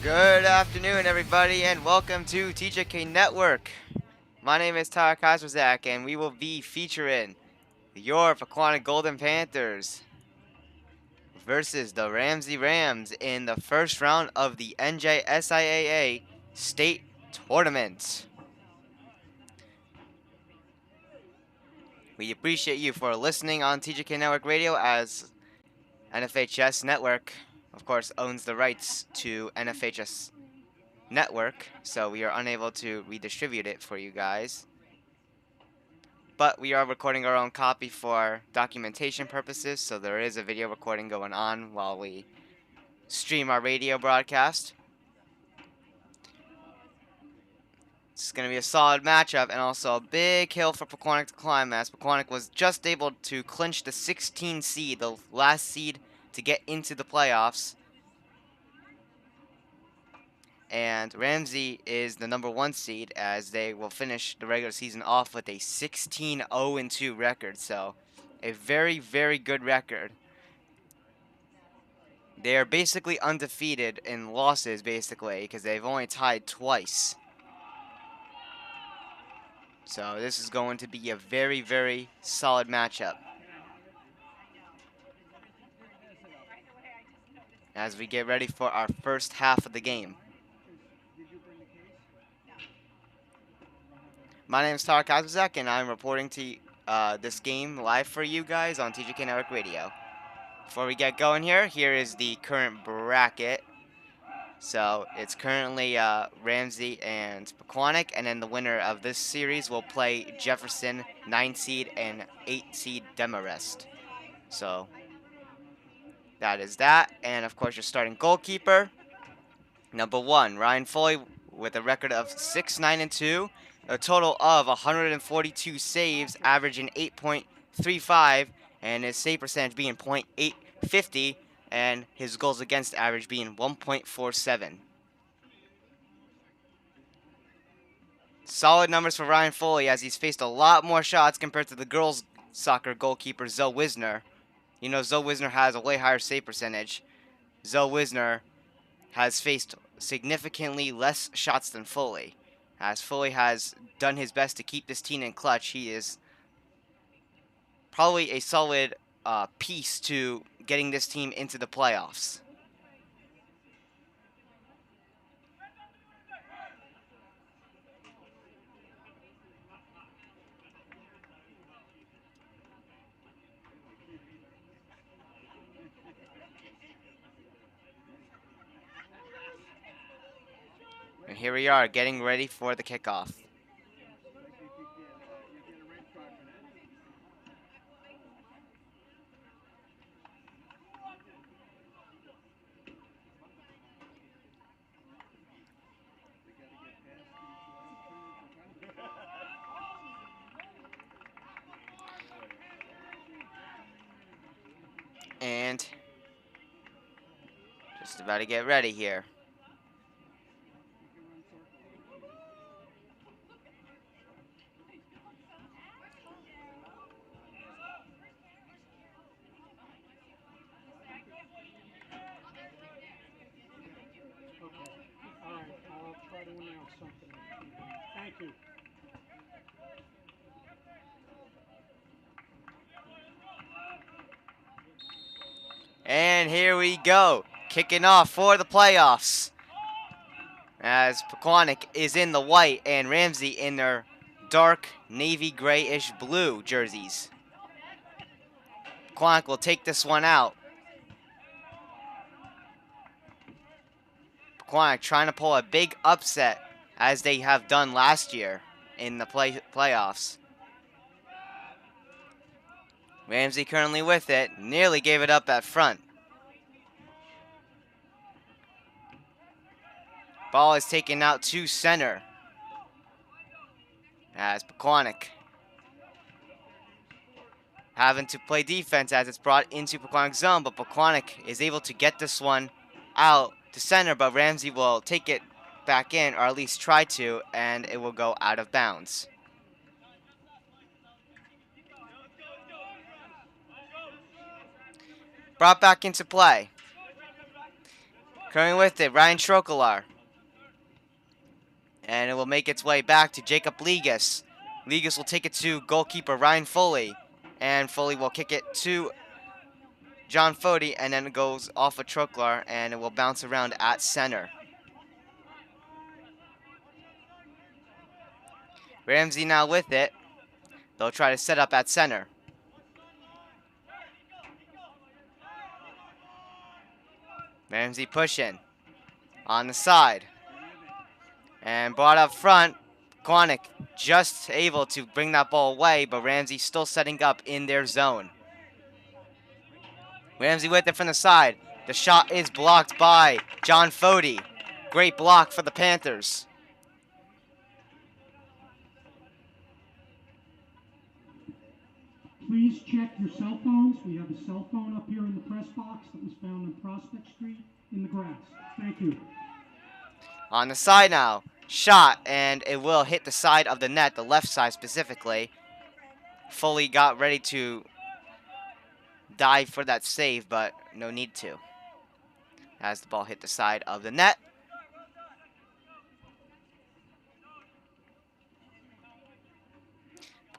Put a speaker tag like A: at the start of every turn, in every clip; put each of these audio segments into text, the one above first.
A: Good afternoon, everybody, and welcome to TJK Network. My name is Tyler Kaiserzak, and we will be featuring your Pequannock Golden Panthers versus the Ramsey Rams in the first round of the NJSIAA State Tournament. We appreciate you for listening on TJK Network Radio, as NFHS Network, of course, owns the rights to NFHS Network, so we are unable to redistribute it for you guys. But we are recording our own copy for documentation purposes, so there is a video recording going on while we stream our radio broadcast. It's going to be a solid matchup and also a big hill for Pequannock to climb, as Pequannock was just able to clinch the 16 seed, the last seed to get into the playoffs. And Ramsey is the number 1 seed, as they will finish the regular season off with a 16-0-2 record. So a very, very good record. They are basically undefeated in losses, basically, because they've only tied twice. So this is going to be a very, very solid matchup. As we get ready for our first half of the game. My name is Tyler Kazbazek, and I'm reporting to this game live for you guys on TJK Network Radio. Before we get going here is the current bracket. So it's currently Ramsey and Pequannock, and then the winner of this series will play Jefferson, 9 seed, and 8 seed Demarest. So that is that. And of course, your starting goalkeeper, number 1, Ryan Foley, with a record of 6-9-2, a total of 142 saves, averaging 8.35, and his save percentage being .850. And his goals against average being 1.47. Solid numbers for Ryan Foley, as he's faced a lot more shots compared to the girls' soccer goalkeeper Zoe Wisner. You know, Zoe Wisner has a way higher save percentage. Zoe Wisner has faced significantly less shots than Foley. As Foley has done his best to keep this team in clutch, he is probably a solid piece to getting this team into the playoffs. And here we are, getting ready for the kickoff. And just about to get ready here.
B: Thank you.
A: And here we go, kicking off for the playoffs, as Pequannock is in the white and Ramsey in their dark navy grayish blue jerseys. Pequannock will take this one out. Pequannock trying to pull a big upset, as they have done last year in the playoffs. Ramsey currently with it, nearly gave it up at front. Ball is taken out to center, as Pequannock having to play defense as it's brought into Pequannock's zone, but Pequannock is able to get this one out to center, but Ramsey will take it back in, or at least try to, and it will go out of bounds. Brought back into play. Coming with it, Ryan Trokelar. And it will make its way back to Jacob Legas. Legas will take it to goalkeeper Ryan Foley. And Foley will kick it to John Fody, and then it goes off of Trokelar, and it will bounce around at center. Ramsey now with it. They'll try to set up at center. Ramsey pushing on the side. And brought up front. Pequannock just able to bring that ball away, but Ramsey still setting up in their zone. Ramsey with it from the side. The shot is blocked by John Fody. Great block for the Panthers.
B: Please check your cell phones. We have a cell phone up here in the press box that was found on Prospect Street in the grass. Thank you.
A: On the side now. Shot, and it will hit the side of the net, the left side specifically. Foley got ready to dive for that save, but no need to, as the ball hit the side of the net.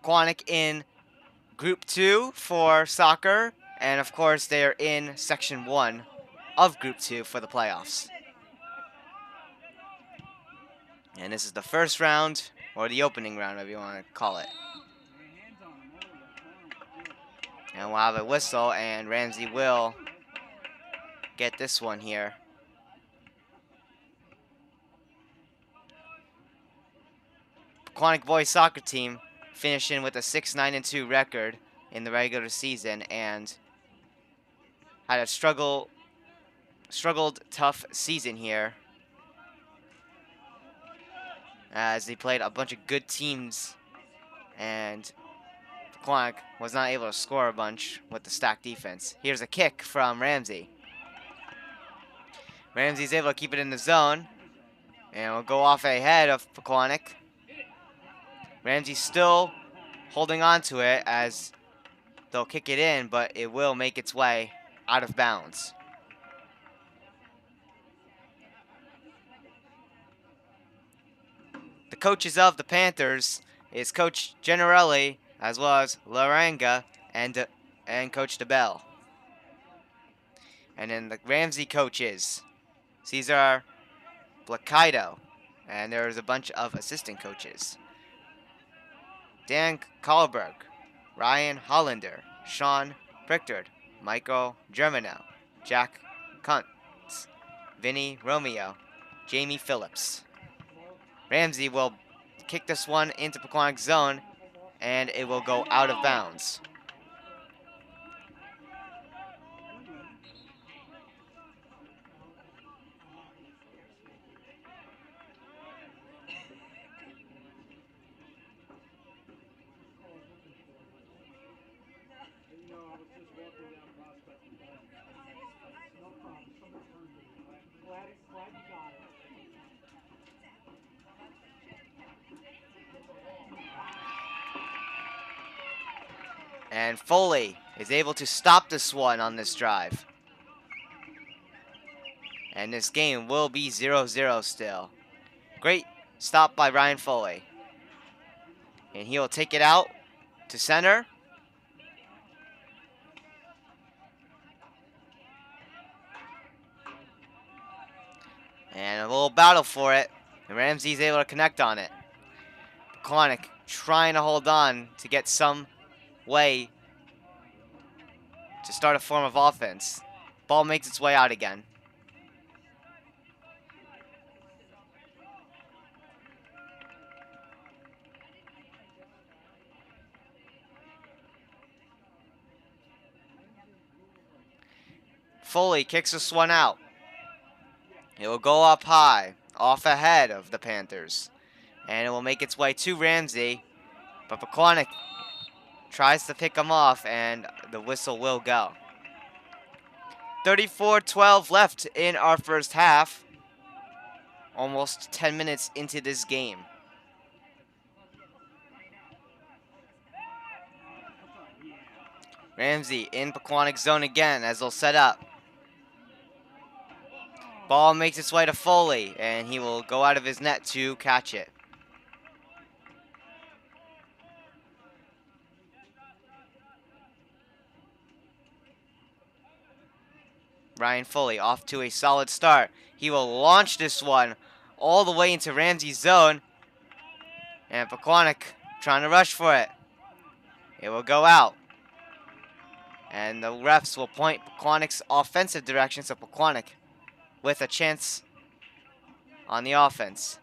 A: Pequannock in Group 2 for soccer, and of course they are in Section 1 of Group 2 for the playoffs. And this is the first round, or the opening round, whatever you want to call it. And we'll have a whistle, and Ramsey will get this one here. Pequannock boys soccer team finishing with a 6-9-2 record in the regular season, and had a struggled tough season here, as they played a bunch of good teams, and Pequannock was not able to score a bunch with the stacked defense. Here's a kick from Ramsey. Ramsey's able to keep it in the zone, and will go off ahead of Pequannock. Ramsey still holding on to it as they'll kick it in, but it will make its way out of bounds. The coaches of the Panthers is Coach Generelli, as well as Laranga and Coach DeBell. And then the Ramsey coaches, Cesar Blacaido, and there's a bunch of assistant coaches. Dan Kahlberg, Ryan Hollander, Sean Prichard, Michael Germano, Jack Kuntz, Vinny Romeo, Jamie Phillips. Ramsey will kick this one into Pequannock's zone, and it will go out of bounds. And Foley is able to stop this one on this drive. And this game will be 0-0 still. Great stop by Ryan Foley. And he will take it out to center. And a little battle for it. And Ramsey's able to connect on it. Pequannock trying to hold on to get some way to start a form of offense. Ball makes its way out again. Foley kicks this one out. It will go up high, off ahead of the Panthers. And it will make its way to Ramsey. But Pequannock tries to pick him off, and the whistle will go. 34-12 left in our first half. Almost 10 minutes into this game. Ramsey in Pequannock's zone again as they'll set up. Ball makes its way to Foley, and he will go out of his net to catch it. Ryan Foley off to a solid start. He will launch this one all the way into Ramsey's zone. And Pequannock trying to rush for it. It will go out. And the refs will point Pequannock's offensive direction, so Pequannock with a chance on the offense.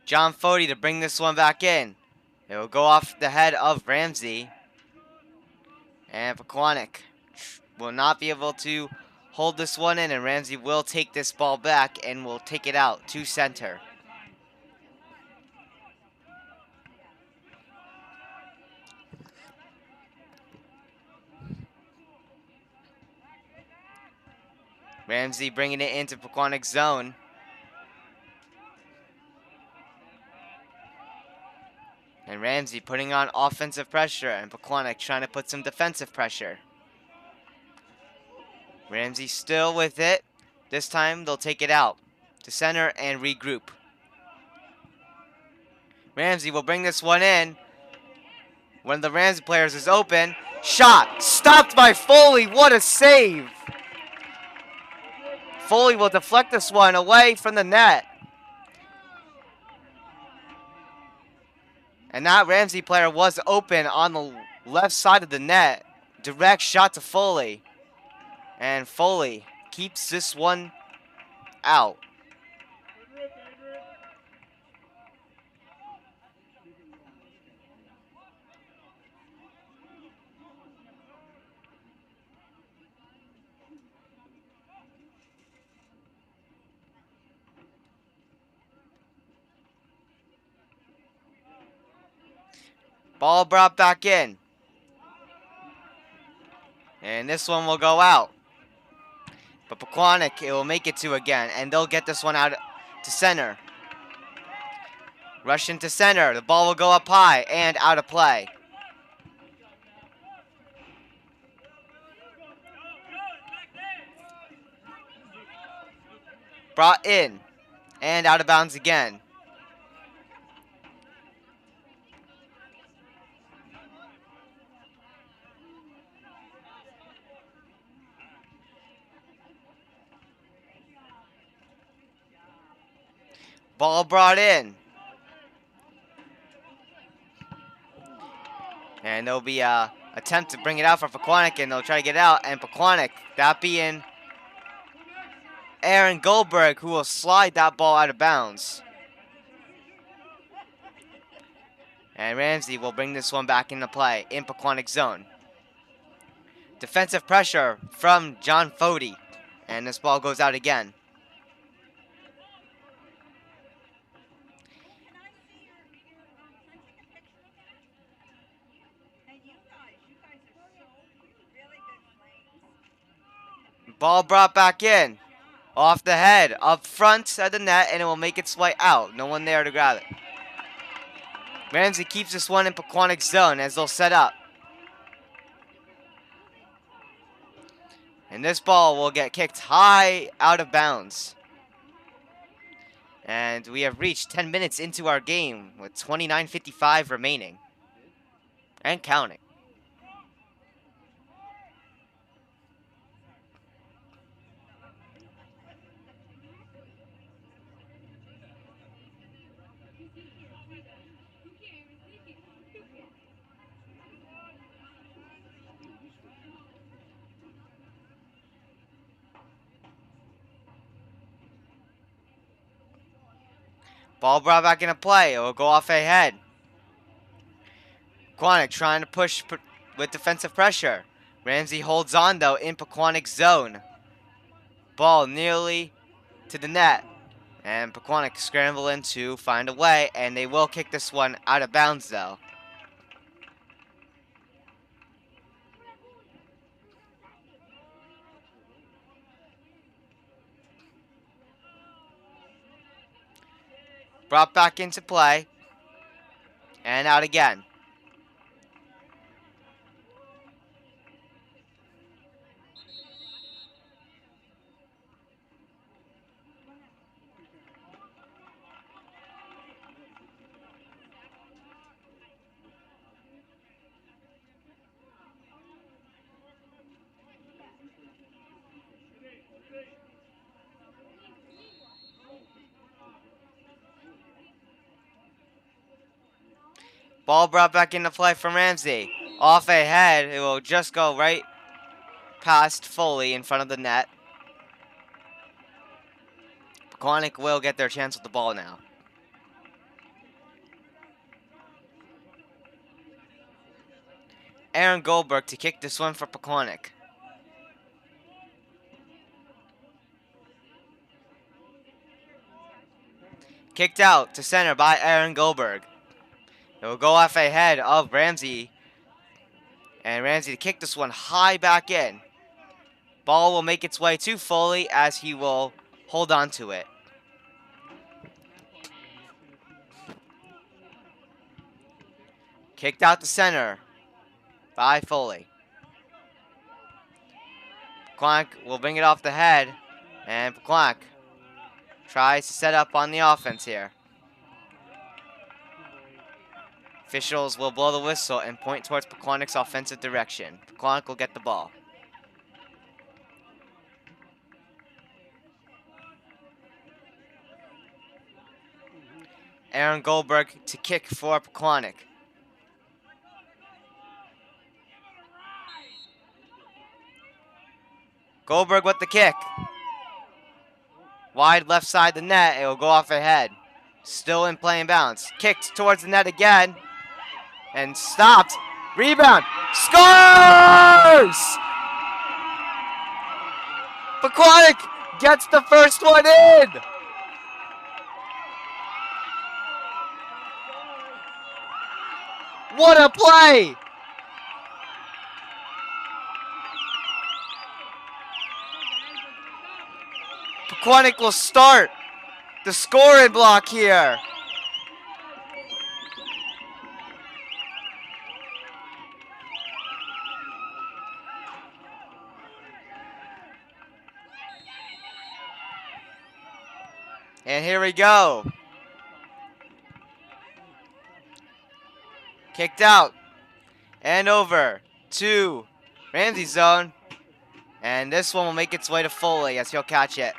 A: John Fody to bring this one back in. It will go off the head of Ramsey. And Pequannock will not be able to hold this one in, and Ramsey will take this ball back and will take it out to center. Ramsey bringing it into Pequannock's zone. And Ramsey putting on offensive pressure, and Pequannock trying to put some defensive pressure. Ramsey still with it. This time they'll take it out to center and regroup. Ramsey will bring this one in. One of the Ramsey players is open. Shot stopped by Foley. What a save! Foley will deflect this one away from the net. And that Ramsey player was open on the left side of the net. Direct shot to Foley. And Foley keeps this one out. Ball brought back in. And this one will go out. But Pequannock, it will make it to again. And they'll get this one out to center. Rush into center. The ball will go up high and out of play. Brought in. And out of bounds again. Ball brought in. And there'll be a attempt to bring it out for Pequannock, and they'll try to get it out. And Pequannock, that being Aaron Goldberg, who will slide that ball out of bounds. And Ramsey will bring this one back into play in Pequannock's zone. Defensive pressure from John Fody. And this ball goes out again. Ball brought back in. Off the head, up front at the net, and it will make its way out. No one there to grab it. Ramsey keeps this one in Pequannock's zone as they'll set up. And this ball will get kicked high out of bounds. And we have reached 10 minutes into our game with 29:55 remaining. And counting. Ball brought back into play. It will go off ahead. Pequannock trying to push with defensive pressure. Ramsey holds on, though, in Pequannock's zone. Ball nearly to the net. And Pequannock scrambling to find a way, and they will kick this one out of bounds, though. Brought back into play. And out again. Ball brought back into play from Ramsey. Off ahead, it will just go right past Foley in front of the net. Pequannock will get their chance with the ball now. Aaron Goldberg to kick this one for Pequannock. Kicked out to center by Aaron Goldberg. It will go off ahead of Ramsey. And Ramsey to kick this one high back in. Ball will make its way to Foley as he will hold on to it. Kicked out to center by Foley. Pequannock will bring it off the head. And Pequannock tries to set up on the offense here. Officials will blow the whistle and point towards Pequannock's offensive direction. Pequannock will get the ball. Aaron Goldberg to kick for Pequannock. Goldberg with the kick. Wide left side the net. It will go off ahead. Still in play and bounce. Kicked towards the net again. And stopped. Rebound. Scores! Pequannock gets the first one in. What a play! Pequannock will start the scoring block here. And here we go. Kicked out. And over to Ramsey's zone. And this one will make its way to Foley as he'll catch it.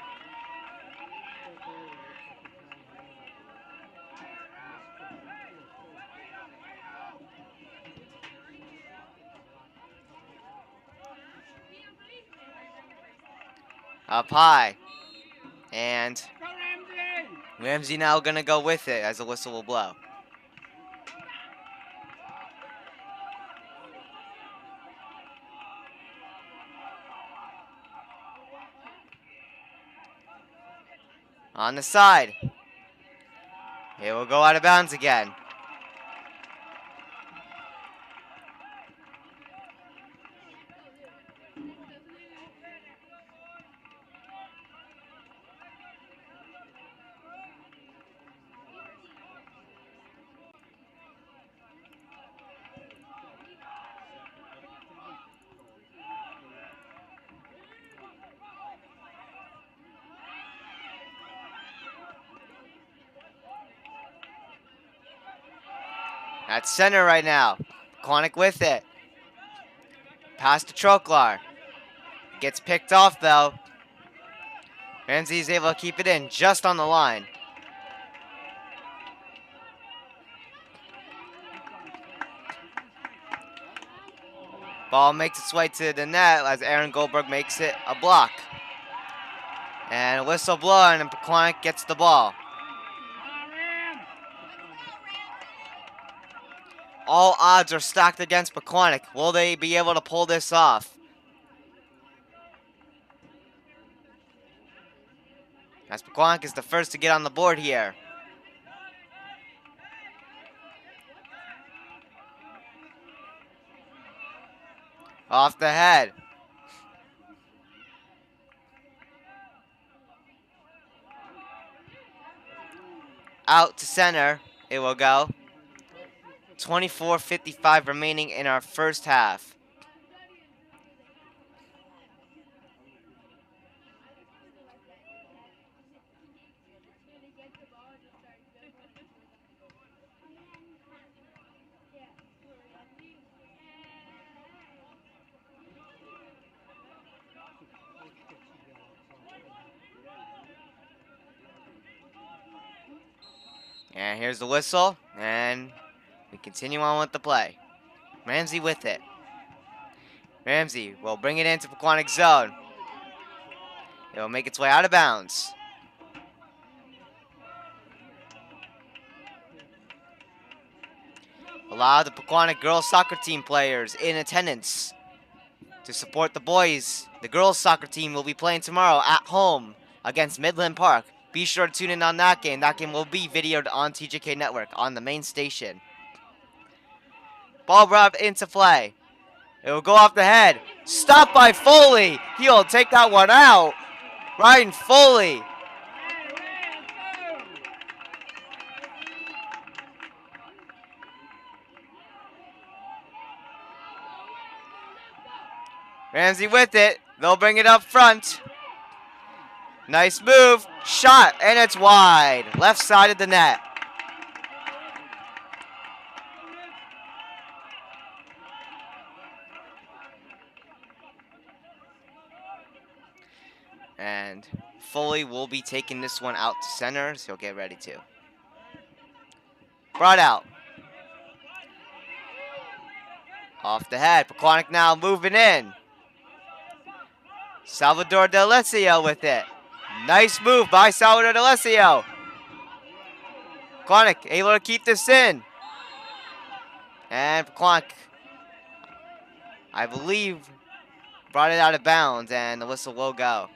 A: Up high. And Ramsey now gonna go with it as the whistle will blow. On the side. It will go out of bounds again. At center right now. Pequannock with it. Pass to Troklar. Gets picked off though. Ramsey is able to keep it in just on the line. Ball makes its way to the net as Aaron Goldberg makes it a block. And a whistle blown and Pequannock gets the ball. All odds are stacked against Pequannock. Will they be able to pull this off? As Pequannock is the first to get on the board here. Off the head. Out to center. It will go. 24:55 remaining in our first half. And here's the whistle, and we continue on with the play. Ramsey with it. Ramsey will bring it into Pequannock zone. It will make its way out of bounds. Allow the Pequannock girls soccer team players in attendance to support the boys. The girls soccer team will be playing tomorrow at home against Midland Park. Be sure to tune in on that game. That game will be videoed on TJK Network on the main station. Ball brought into play. It will go off the head. Stopped by Foley. He'll take that one out. Ryan Foley. Ramsey with it. They'll bring it up front. Nice move. Shot, and it's wide. Left side of the net. And Foley will be taking this one out to center, so he'll get ready to. Brought out. Off the head. Pequannock now moving in. Salvador D'Alessio with it. Nice move by Salvador D'Alessio. Pequannock able to keep this in. And Pequannock, I believe, brought it out of bounds, and the whistle will go.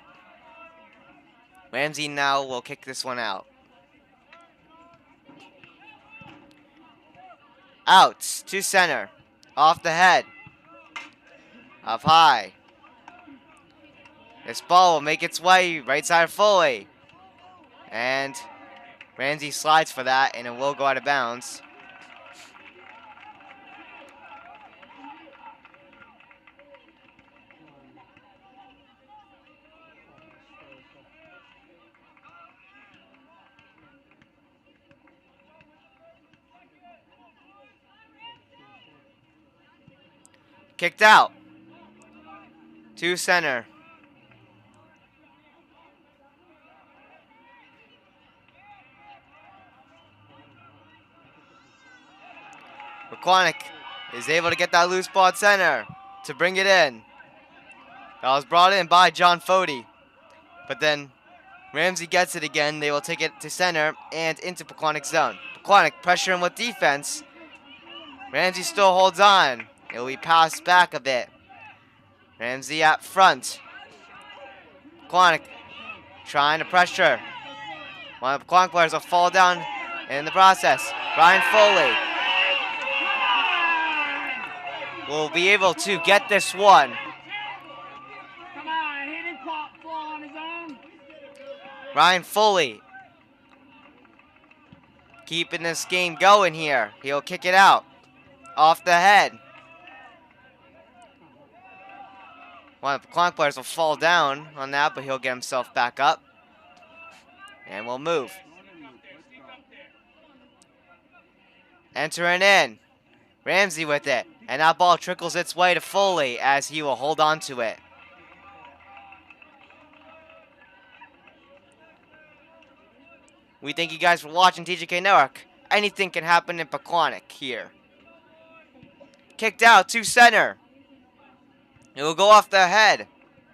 A: Ramsey now will kick this one out. Out to center. Off the head. Up high. This ball will make its way right side of Foley. And Ramsey slides for that, and it will go out of bounds. Kicked out. To center. Pequannock is able to get that loose ball at center to bring it in. That was brought in by John Fody. But then Ramsey gets it again. They will take it to center and into Pequannock zone. Pequannock pressuring with defense. Ramsey still holds on. It will be passed back a bit. Ramsey at front. Pequannock trying to pressure. One of the Pequannock players will fall down in the process. Ryan Foley will be able to get this one.
B: Come on, he didn't fall on his own.
A: Ryan Foley keeping this game going here. He'll kick it out. Off the head. One of the Pequannock players will fall down on that, but he'll get himself back up. And we'll move. Entering in. Ramsey with it. And that ball trickles its way to Foley as he will hold on to it. We thank you guys for watching TJK Network. Anything can happen in Pequannock here. Kicked out to center. It will go off the head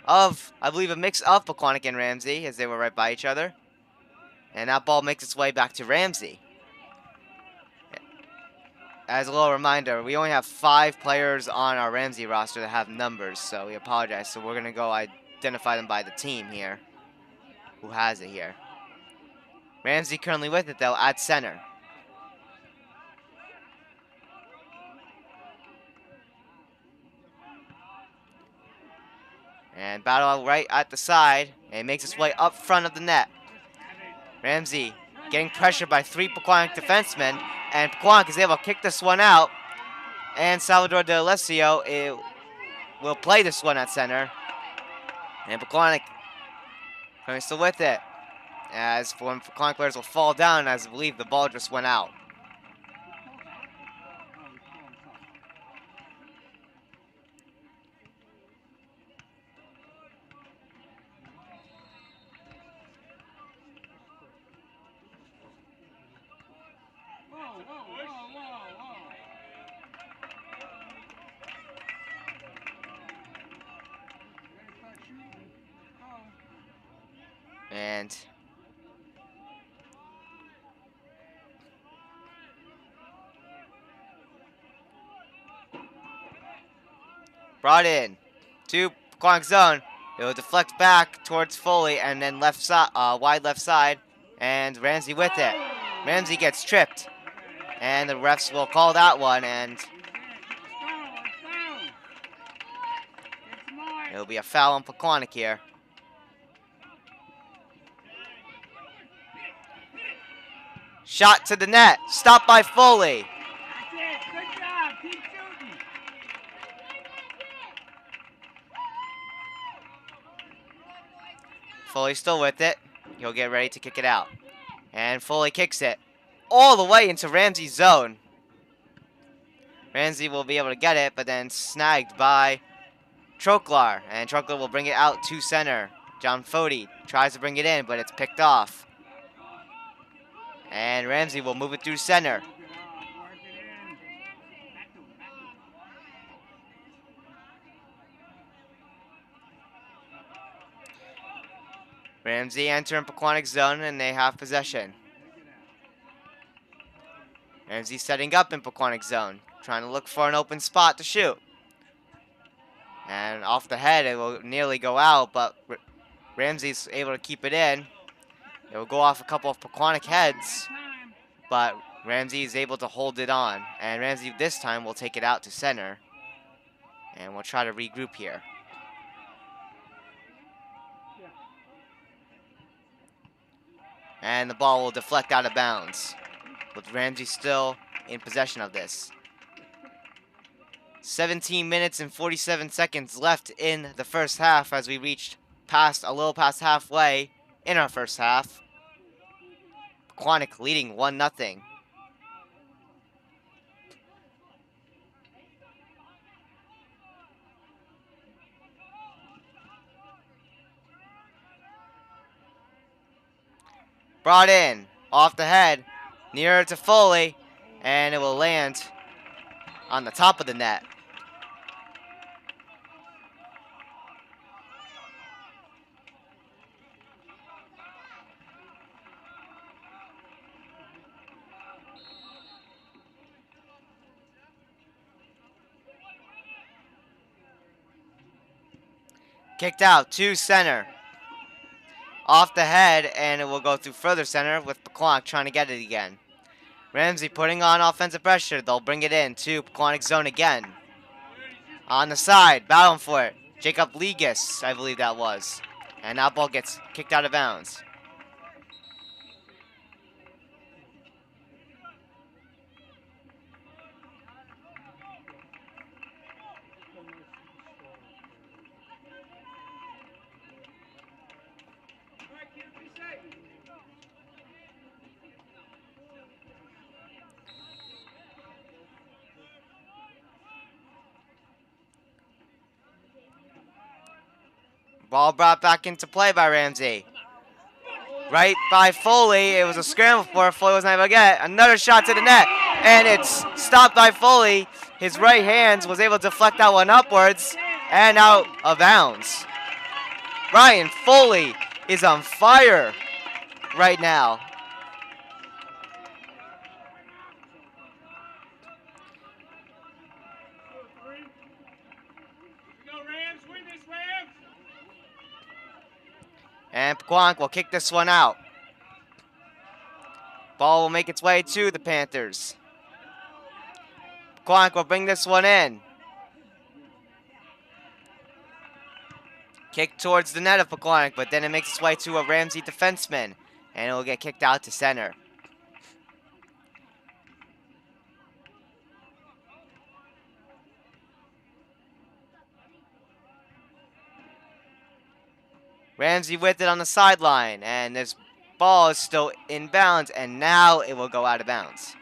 A: of, I believe, a mix of Pequannock and Ramsey as they were right by each other. And that ball makes its way back to Ramsey. As a little reminder, we only have 5 players on our Ramsey roster that have numbers, so we apologize. So we're going to go identify them by the team here, who has it here. Ramsey currently with it, though, at center. And battle right at the side, and it makes its way up front of the net. Ramsey getting pressured by 3 Pequannock defensemen. And Pequannock is able to kick this one out. And Salvador De Alessio will play this one at center. And Pequannock coming still with it. As one Pequannock players will fall down, as I believe the ball just went out. And brought in to Pequannock zone. It will deflect back towards Foley and then left side, wide left side, and Ramsey with it. Ramsey gets tripped, and the refs will call that one, and it'll be a foul on Pequannock here. Shot to the net, stopped by Foley.
C: Good job. Keep shooting.
A: Foley's still with it. He'll get ready to kick it out. And Foley kicks it all the way into Ramsey's zone. Ramsey will be able to get it, but then snagged by Troklar. And Troklar will bring it out to center. John Fody tries to bring it in, but it's picked off. And Ramsey will move it through center. Ramsey entering Pequannock's zone, and they have possession. Ramsey setting up in Pequannock's zone, trying to look for an open spot to shoot. And off the head, it will nearly go out, but Ramsey's able to keep it in. It will go off a couple of Pequannock heads, but Ramsey is able to hold it on. And Ramsey this time will take it out to center. And we'll try to regroup here. And the ball will deflect out of bounds, with Ramsey still in possession of this. 17 minutes and 47 seconds left in the first half as we reached a little past halfway in our first half. Pequannock leading 1-0. Brought in, off the head, nearer to Foley, and it will land on the top of the net. Kicked out to center. Off the head, and it will go through further center with Pequannock trying to get it again. Ramsey putting on offensive pressure. They'll bring it in to Pequannock zone again. On the side, battling for it. Jacob Ligas, I believe that was. And that ball gets kicked out of bounds. Ball brought back into play by Ramsey. Right by Foley. It was a scramble for Foley wasn't able to get it. Another shot to the net. And it's stopped by Foley. His right hand was able to deflect that one upwards and out of bounds. Ryan Foley is on fire right now. And Pequannock will kick this one out. Ball will make its way to the Panthers. Pequannock will bring this one in. Kick towards the net of Pequannock, but then it makes its way to a Ramsey defenseman. And it will get kicked out to center. Ramsey with it on the sideline, and this ball is still in bounds, and now it will go out of bounds.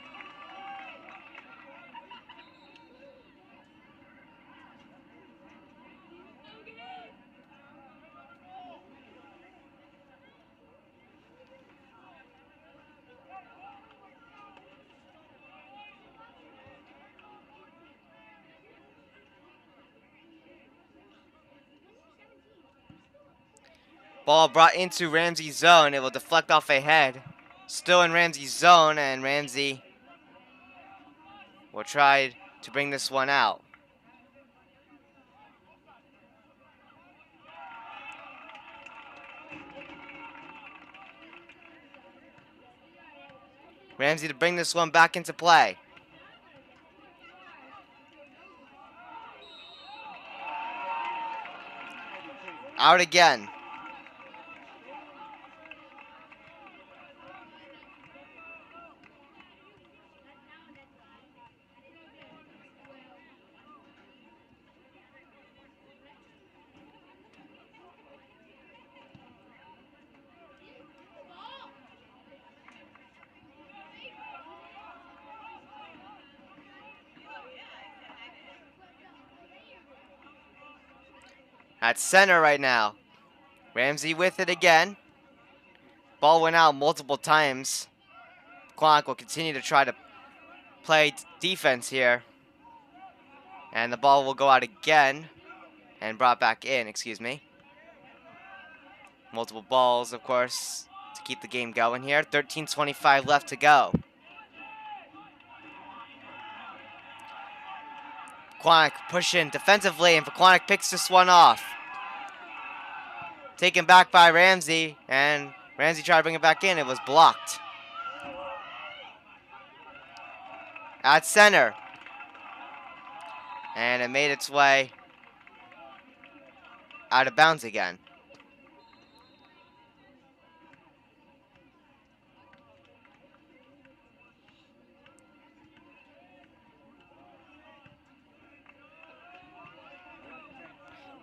A: Ball brought into Ramsey's zone. It will deflect off a head. Still in Ramsey's zone, and Ramsey will try to bring this one out. Ramsey to bring this one back into play. Out again. At center right now. Ramsey with it again. Ball went out multiple times. Pequannock will continue to try to play defense here. And the ball will go out again. And brought back in, excuse me. Multiple balls, of course, to keep the game going here. 13:25 left to go. Pequannock pushing defensively, and Pequannock picks this one off. Taken back by Ramsey, and Ramsey tried to bring it back in. It was blocked. At center. And it made its way out of bounds again.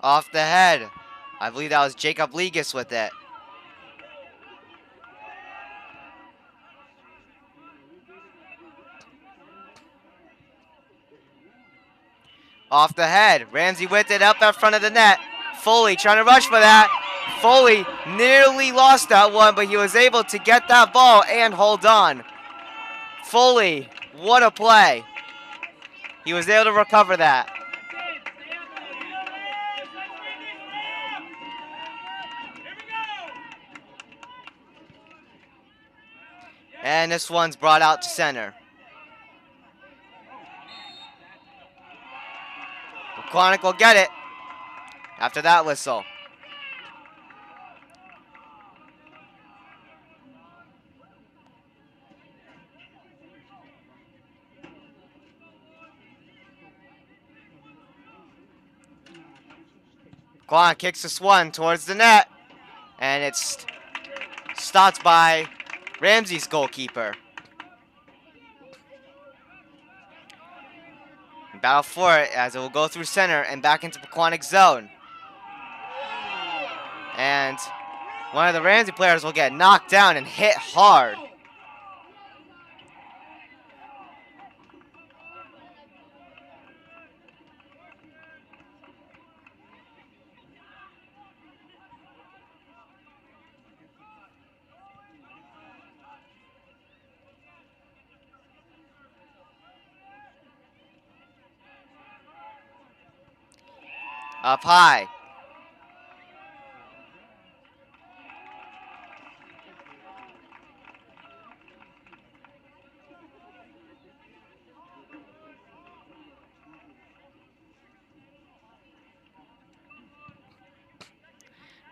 A: Off the head. I believe that was Jacob Legas with it. Off the head. Ramsey with it up at front of the net. Foley trying to rush for that. Foley nearly lost that one, but he was able to get that ball and hold on. Foley, what a play. He was able to recover that. And this one's brought out to center. Pequannock will get it after that whistle. Pequannock kicks this one towards the net, and it's stopped by Ramsey's goalkeeper. Battle for it as it will go through center and back into Pequannock's zone. And one of the Ramsey players will get knocked down and hit hard. Up high.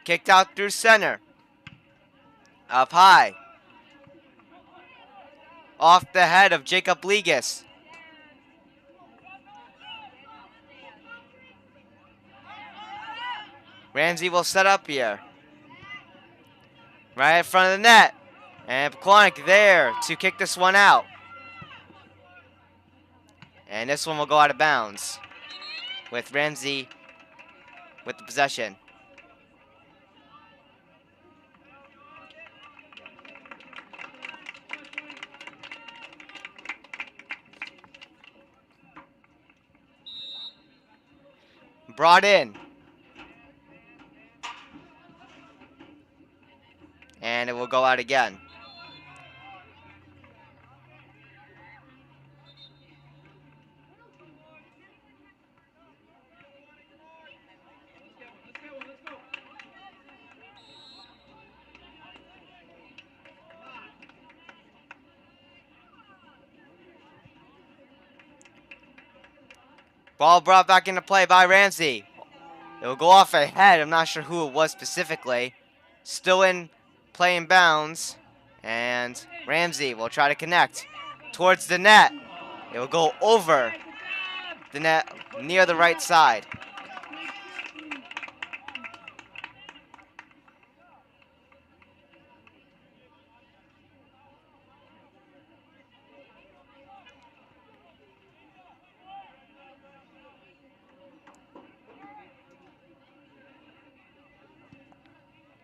A: Kicked out through center. Up high. Off the head of Jacob Legas. Ramsey will set up here. Right in front of the net. And Pequannock there to kick this one out. And this one will go out of bounds. With Ramsey with the possession. Brought in. And it will go out again. Ball brought back into play by Ramsey. It will go off ahead. I'm not sure who it was specifically. Still in play in bounds. And Ramsey will try to connect towards the net. It will go over the net near the right side.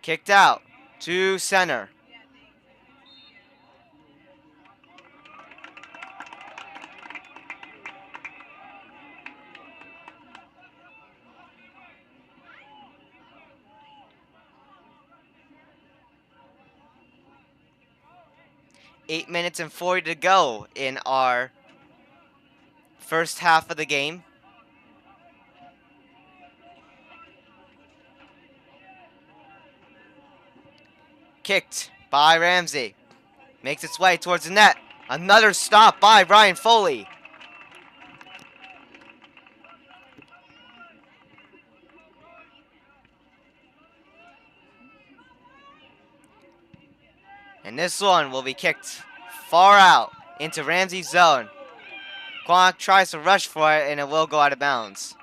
A: Kicked out to center. Eight minutes and 40 to go in our first half of the game. Kicked by Ramsey. Makes its way towards the net. Another stop by Ryan Foley. And this one will be kicked far out into Ramsey's zone. Pequannock tries to rush for it, and it will go out of bounds.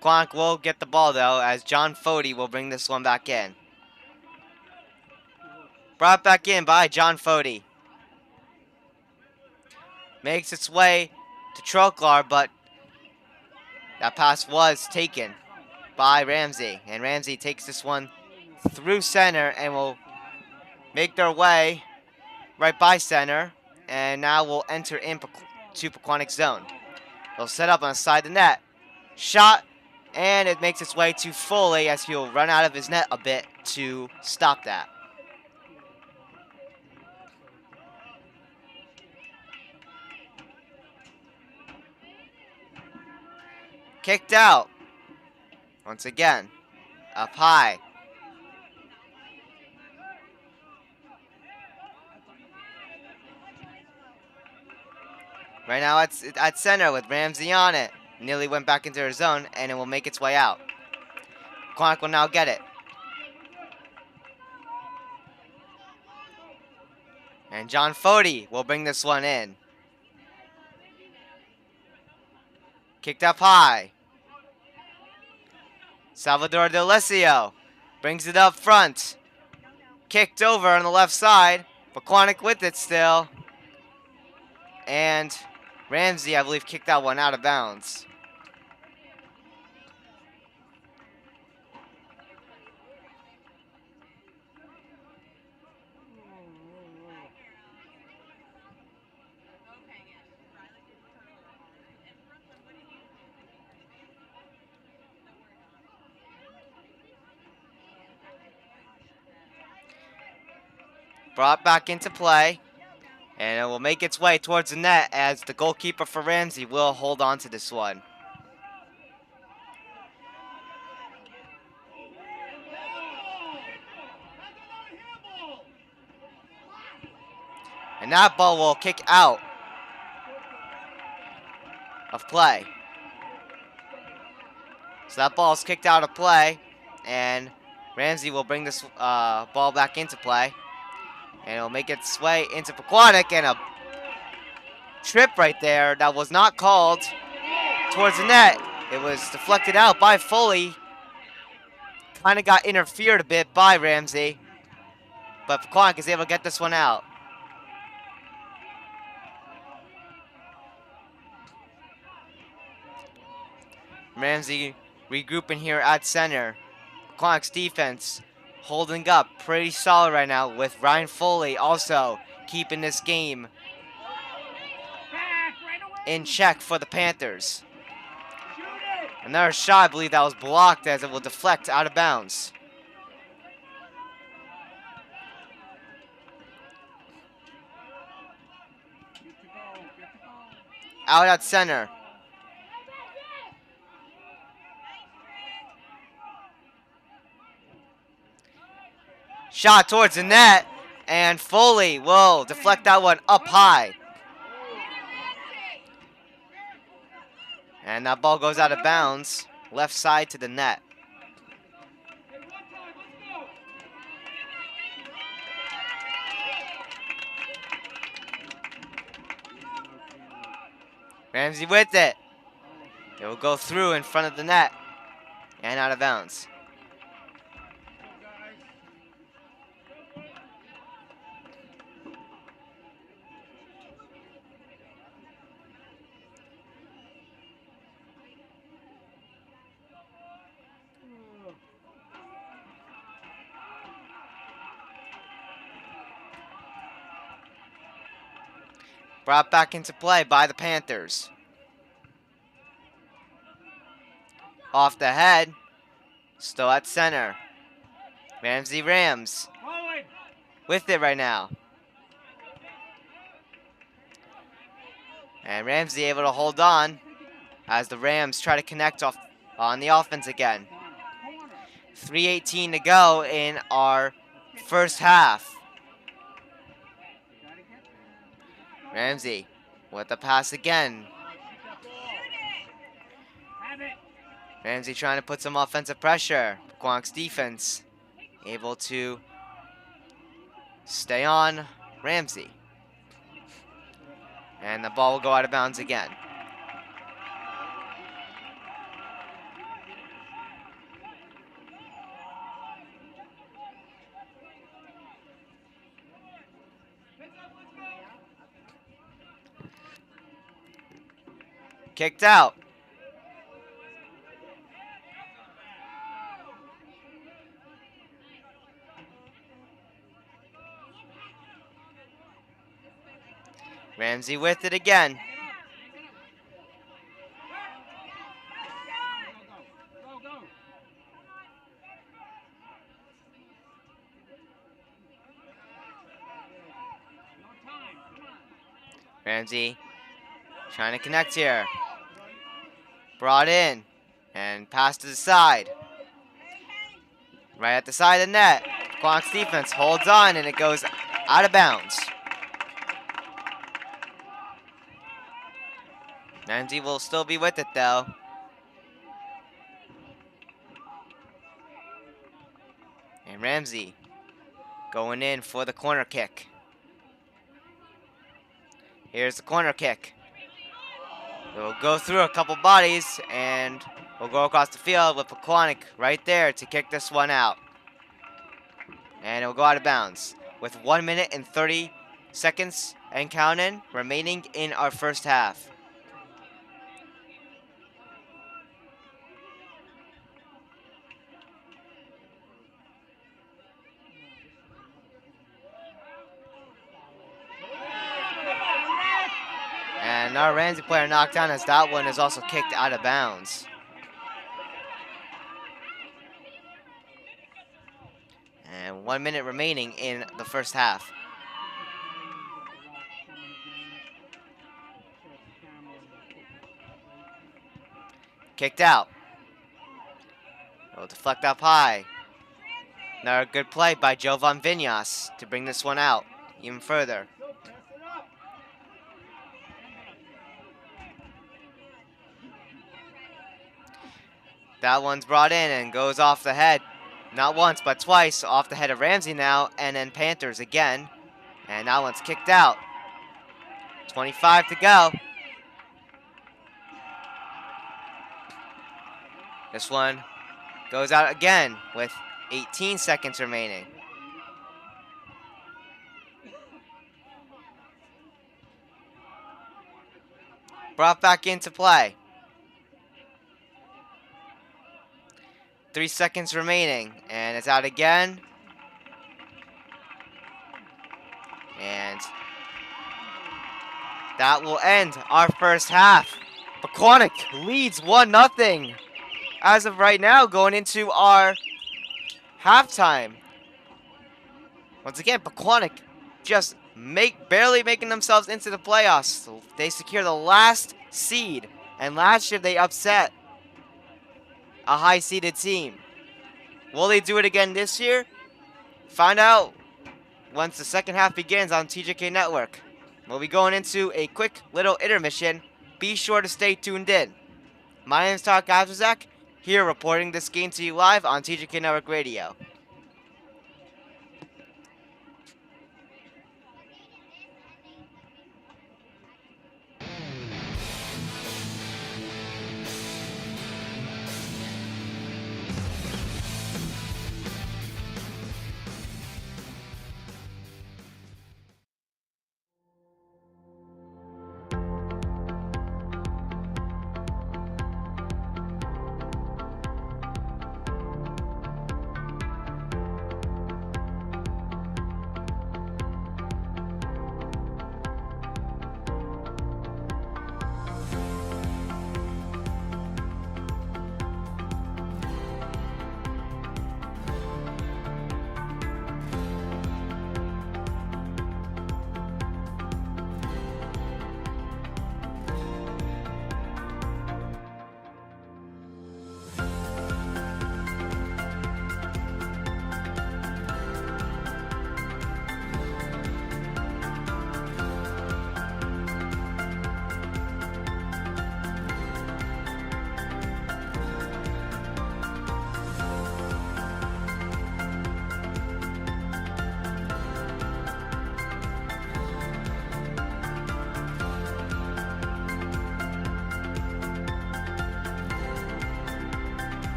A: Pequannock will get the ball, though, as John Fody will bring this one back in. Brought back in by John Fody. Makes its way to Troklar, but that pass was taken by Ramsey. And Ramsey takes this one through center and will make their way right by center. And now will enter into Pequannock's zone. They'll set up on the side of the net. Shot, and it makes its way to Foley as he'll run out of his net a bit to stop that. Kicked out. Once again, up high. Right now it's at center with Ramsey on it. Nearly went back into her zone, and it will make its way out. Pequannock will now get it. And John Fody will bring this one in. Kicked up high. Salvador D'Alessio brings it up front. Kicked over on the left side. Pequannock with it still. And Ramsey, I believe, kicked that one out of bounds. Brought back into play. And it will make its way towards the net as the goalkeeper for Ramsey will hold on to this one. And that ball will kick out of play. So that ball is kicked out of play. And Ramsey will bring this ball back into play. And it'll make its way into Pequannock, and a trip right there that was not called towards the net. It was deflected out by Foley. Kind of got interfered a bit by Ramsey. But Pequannock is able to get this one out. Ramsey regrouping here at center. Pequannock's defense holding up pretty solid right now with Ryan Foley also keeping this game
C: Back, right away.
A: in check for the Panthers.
C: Shoot it.
A: Another shot, I believe that was blocked as it will deflect out of bounds.
C: Good to go. Good to go.
A: Out at center. Shot towards the net, and Foley will deflect that one up high. And that ball goes out of bounds, left side to the net.
C: Hey, one time. Let's go.
A: Ramsey with it. It will go through in front of the net and out of bounds. Brought back into play by the Panthers. Off the head. Still at center. Ramsey Rams
C: Forward.
A: with it right now. And Ramsey able to hold on as the Rams try to connect off on the offense again. 3:18 to go in our first half. Ramsey with the pass again.
C: Have it.
A: Ramsey trying to put some offensive pressure. Pequannock's defense able to stay on Ramsey. And the ball will go out of bounds again. Kicked out. Ramsey with it again.
C: Go, go. No time. Come on.
A: Ramsey trying to connect here. Brought in and passed to the side. Right at the side of the net. Pequannock's defense holds on and it goes out of bounds. Ramsey will still be with it though. And Ramsey going in for the corner kick. Here's the corner kick. It will go through a couple bodies and will go across the field with Pequannock right there to kick this one out. And it will go out of bounds with 1 minute and 30 seconds and counting remaining in our first half. And our Ramsey player knocked down as that one is also kicked out of bounds. And 1 minute remaining in the first half. Kicked out. It'll deflect up high. Another good play by Jovan Vinyas to bring this one out even further. That one's brought in and goes off the head. Not once, but twice off the head of Ramsey now, and then Panthers again. And that one's kicked out. 25 to go. This one goes out again with 18 seconds remaining. Brought back into play. 3 seconds remaining, and it's out again. And that will end our first half. Pequannock leads 1-0 as of right now, going into our halftime. Once again, Pequannock just barely making themselves into the playoffs. They secure the last seed, and last year they upset a high-seeded team. Will they do it again this year? Find out once the second half begins on TJK Network. We'll be going into a quick little intermission. Be sure to stay tuned in. My name is Todd Kazazak, here reporting this game to you live on TJK Network Radio.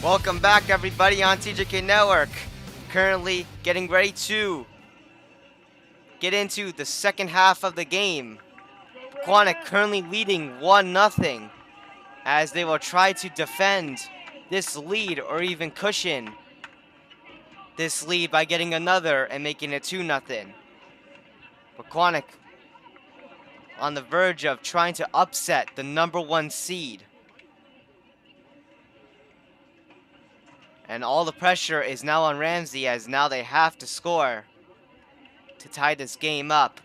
A: Welcome back, everybody, on TJK Network. Currently getting ready to get into the second half of the game. Pequannock currently leading 1-0 as they will try to defend this lead or even cushion this lead by getting another and making it 2-0. Pequannock on the verge of trying to upset the #1 seed. And all the pressure is now on Ramsey as now they have to score to tie this game up.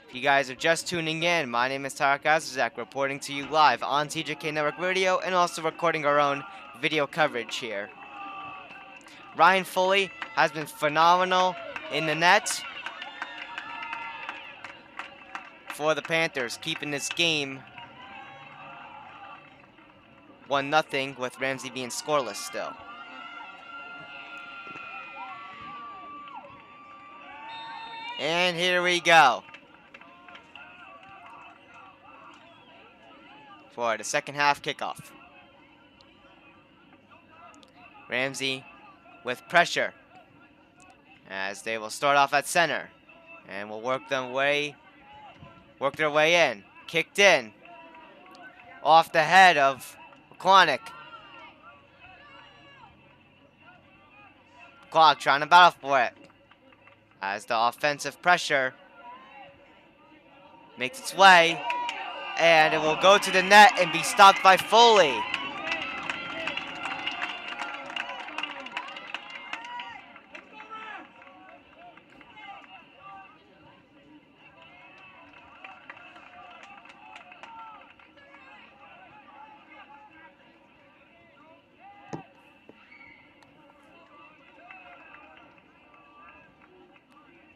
A: If you guys are just tuning in, my name is Tarek Azizak, reporting to you live on TJK Network Radio and also recording our own video coverage here. Ryan Foley has been phenomenal in the net for the Panthers, keeping this game 1-0 with Ramsey being scoreless still. And here we go for the second half kickoff. Ramsey with pressure as they will start off at center and will work their way in. Kicked in off the head of Pequannock. Pequannock trying to battle for it as the offensive pressure makes its way, and it will go to the net and be stopped by Foley.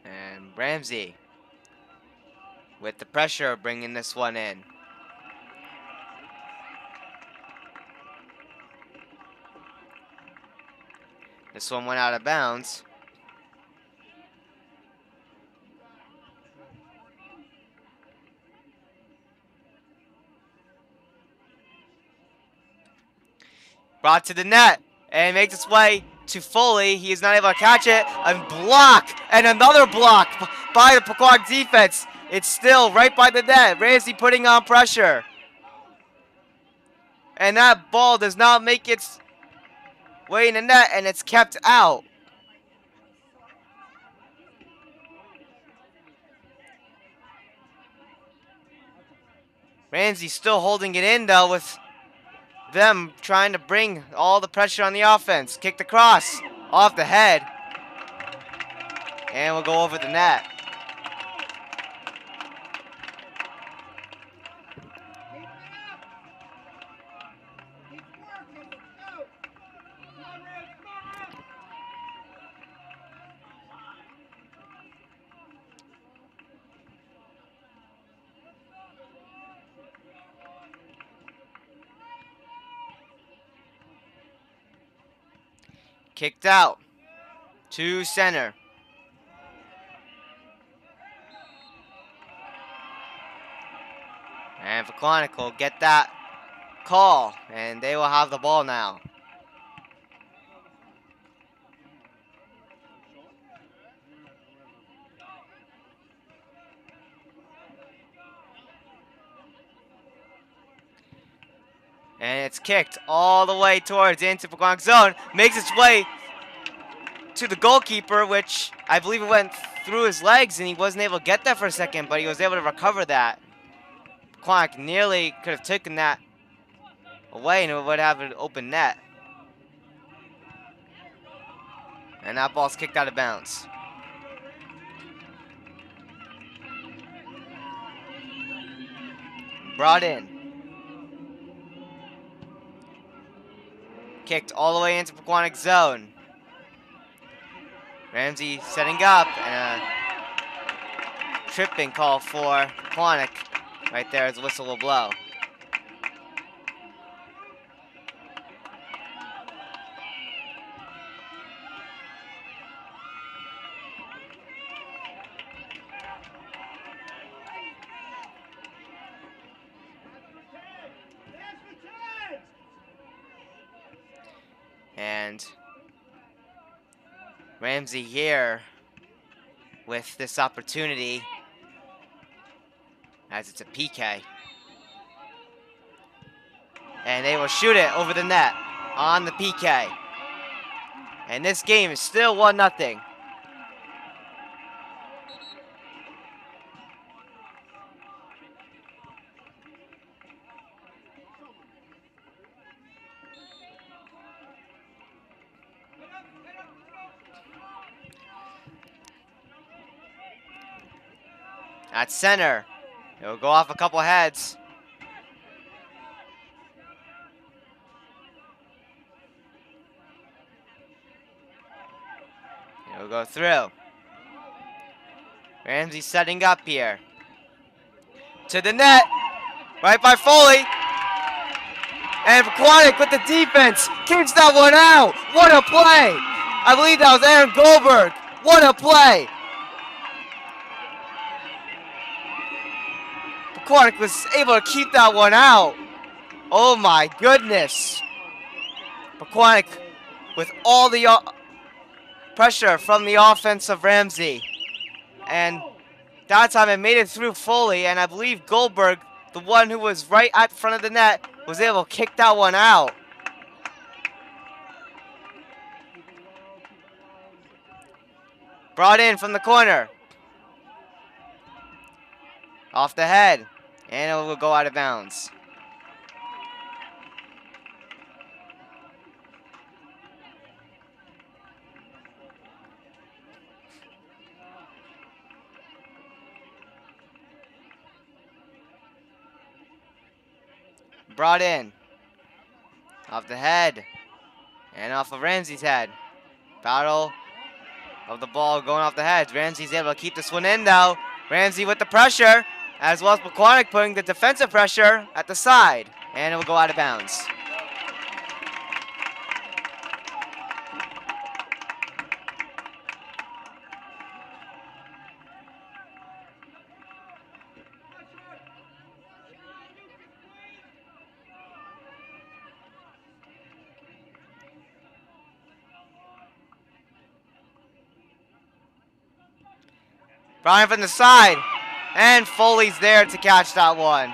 A: And Ramsey with the pressure bringing this one in. This one went out of bounds. Brought to the net and makes its way to Foley. He is not able to catch it. A block and another block by the Pequannock defense. It's still right by the net. Ramsey putting on pressure. And that ball does not make its way in the net, and it's kept out. Ramsey still holding it in, though, with them trying to bring all the pressure on the offense. Kicked across, off the head, and we'll go over the net. Kicked out to center. And Pequannock will get that call, and they will have the ball now. And it's kicked all the way towards into Pequannock zone. Makes its way to the goalkeeper, which I believe it went through his legs, and he wasn't able to get that for a second, but he was able to recover that. Pequannock nearly could have taken that away, and it would have an open net. And that ball's kicked out of bounds. Brought in. Kicked all the way into Pequannock zone. Ramsey setting up, and a tripping call for Pequannock right there as the whistle will blow. And Ramsey here with this opportunity as it's a PK. And they will shoot it over the net on the PK. And this game is still 1-0. At center, it'll go off a couple heads. It'll go through. Ramsey setting up here. To the net, right by Foley. And Pequannock with the defense keeps that one out. What a play! I believe that was Aaron Goldberg. What a play! Pequannock was able to keep that one out. Oh my goodness. Pequannock with all the pressure from the offense of Ramsey. And that time it made it through Foley, and I believe Goldberg, the one who was right at the front of the net, was able to kick that one out. Brought in from the corner. Off the head. And it will go out of bounds. Brought in. Off the head. And off of Ramsey's head. Battle of the ball going off the head. Ramsey's able to keep this one in though. Ramsey with the pressure. As well as Pequannock putting the defensive pressure at the side. And it will go out of bounds. Brian from the side. And Foley's there to catch that one.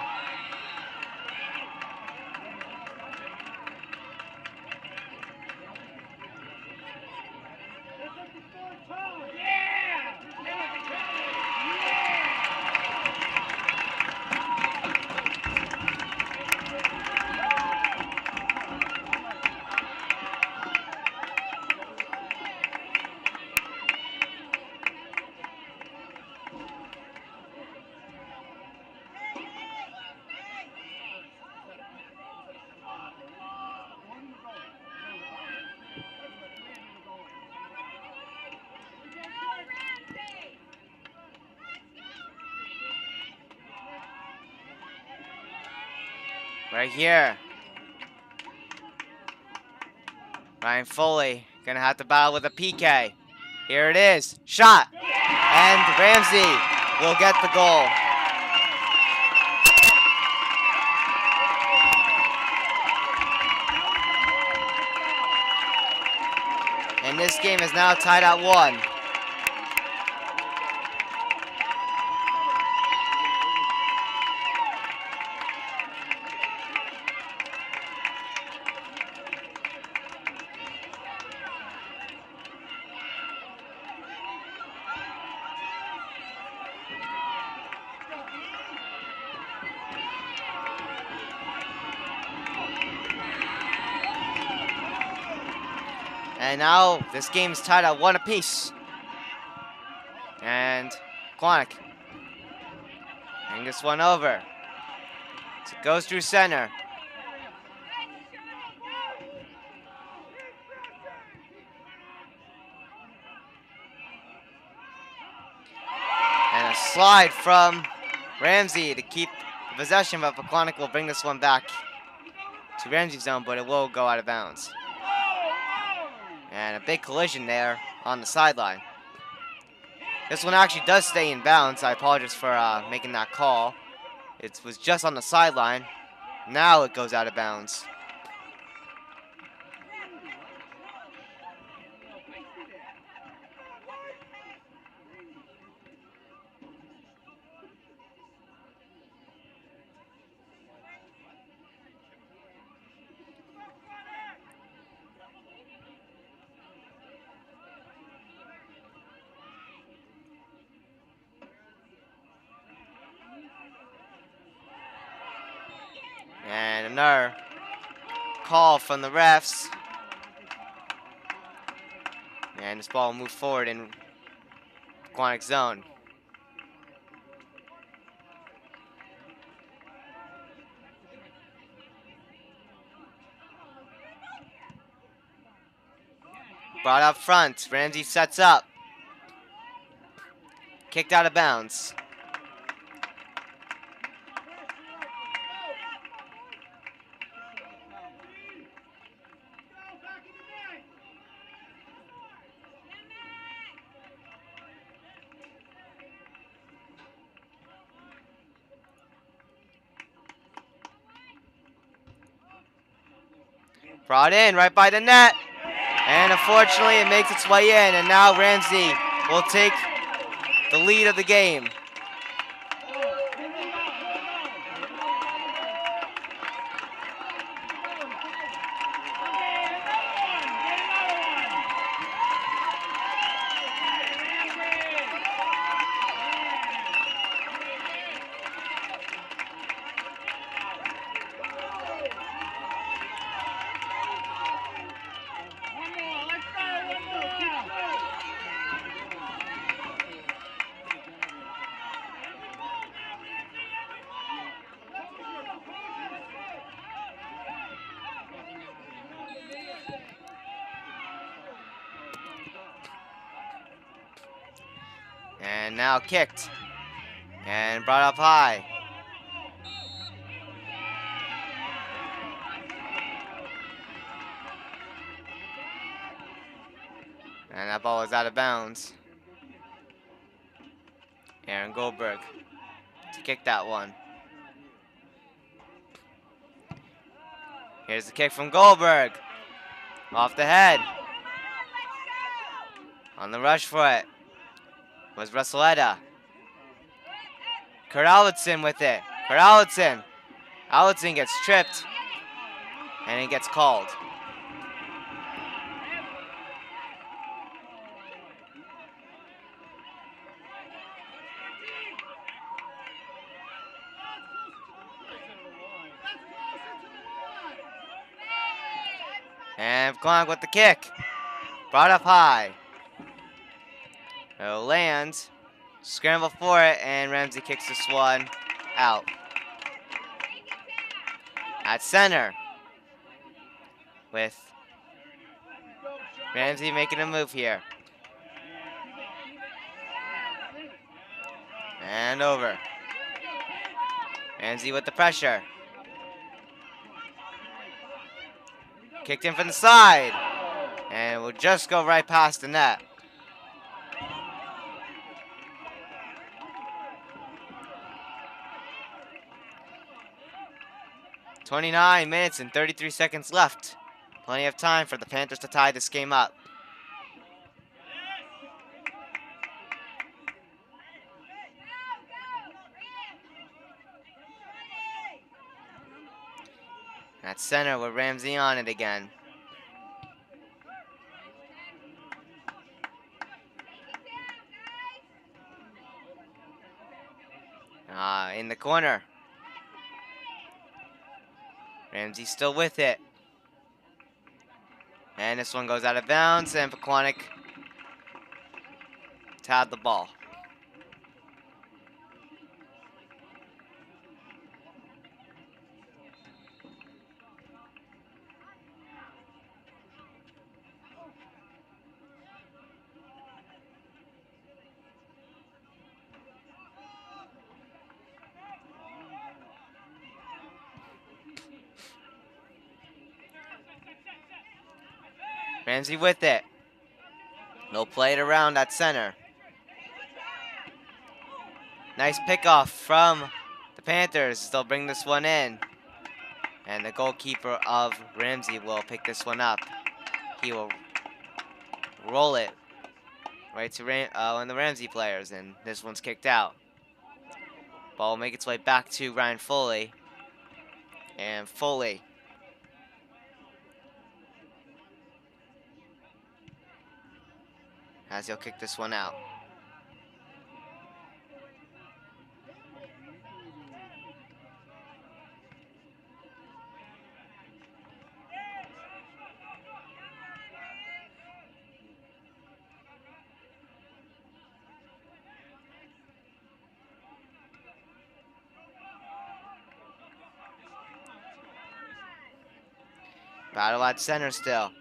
A: Right here. Ryan Foley gonna have to battle with a PK. Here it is. Shot. And Ramsey will get the goal. And this game is now tied at 1. And now this game is tied at 1 apiece. And Pequannock bring this one over. So it goes through center. And a slide from Ramsey to keep the possession, but Pequannock will bring this one back to Ramsey's zone, but it will go out of bounds. And a big collision there on the sideline. This one actually does stay in bounds. I apologize for making that call. It was just on the sideline. Now it goes out of bounds. another call from the refs. And this ball will move forward in Pequannock zone. Brought up front. Ramsey sets up. Kicked out of bounds. Brought in right by the net. And unfortunately, it makes its way in. And now Ramsey will take the lead of the game. And now kicked. And brought up high. And that ball is out of bounds. Aaron Goldberg to kick that one. Here's the kick from Goldberg. Off the head. On the rush for it was Russelletta. Kurt Allison with it. Kurt Allison. Allison gets tripped. And he gets called. And Pequannock with the kick. Brought up high. It'll land. Scramble for it, and Ramsey kicks this one out. At center. With Ramsey making a move here. And over. Ramsey with the pressure. Kicked in from the side. And will just go right past the net. "29 minutes and 33 seconds left. Plenty of time for the Panthers to tie this game up. At center with Ramsey on it again. In the corner. Ramsey still with it. And this one goes out of bounds, and Pequannock had the ball. Ramsey with it. They'll play it around at center. Nice pickoff from the Panthers. They'll bring this one in. And the goalkeeper of Ramsey will pick this one up. He will roll it right to one of the Ramsey players, and this one's kicked out. Ball will make its way back to Ryan Foley. And Foley as he'll kick this one out. Battle at center still.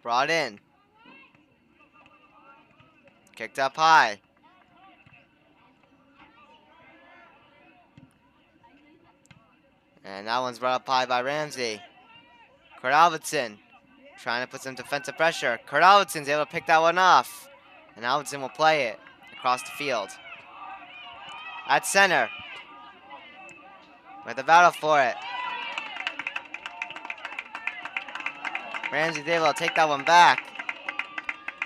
A: Brought in. Kicked up high. And that one's brought up high by Ramsey. Kurt Alvinson trying to put some defensive pressure. Kurt Alvinson's able to pick that one off. And Alvinson will play it across the field. At center. With the battle for it. Ramsey's able to take that one back.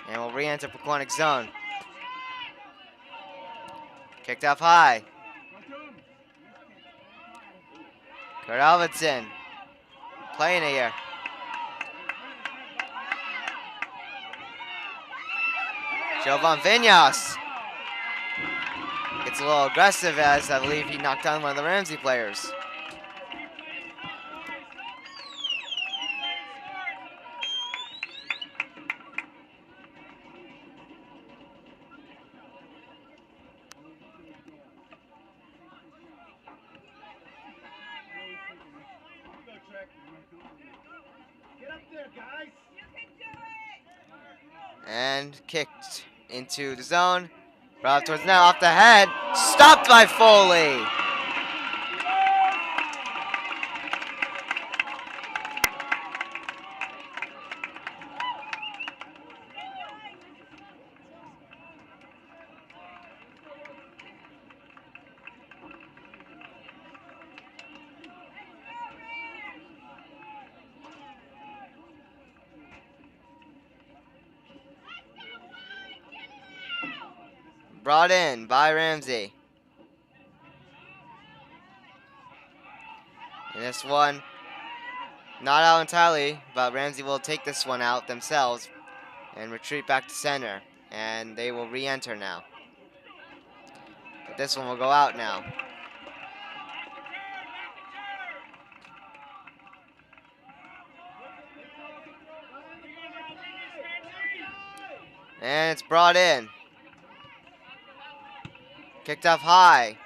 A: And will re-enter Pequannock zone. Kicked up high. Kurt Alvinson playing it here. Jovan Vinyas gets a little aggressive as I believe he knocked down one of the Ramsey players. And kicked into the zone. Brought up towards the net, off the head. Stopped by Foley. Brought in by Ramsey. And this one, not out entirely, but Ramsey will take this one out themselves and retreat back to center. And they will re-enter now. But this one will go out now. And it's brought in. Kicked up high.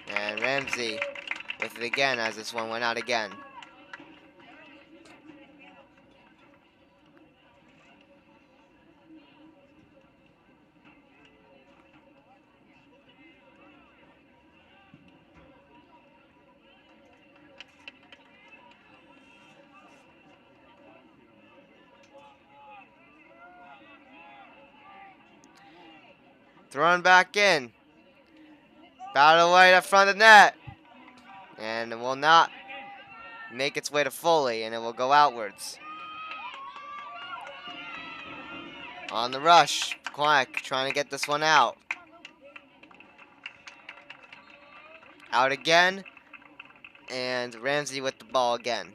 A: And Ramsey with it again as this one went out again. Thrown back in. Battle right up front of the net. And it will not make its way to Foley, and it will go outwards. On the rush. Pequannock trying to get this one out. Out again. And Ramsey with the ball again.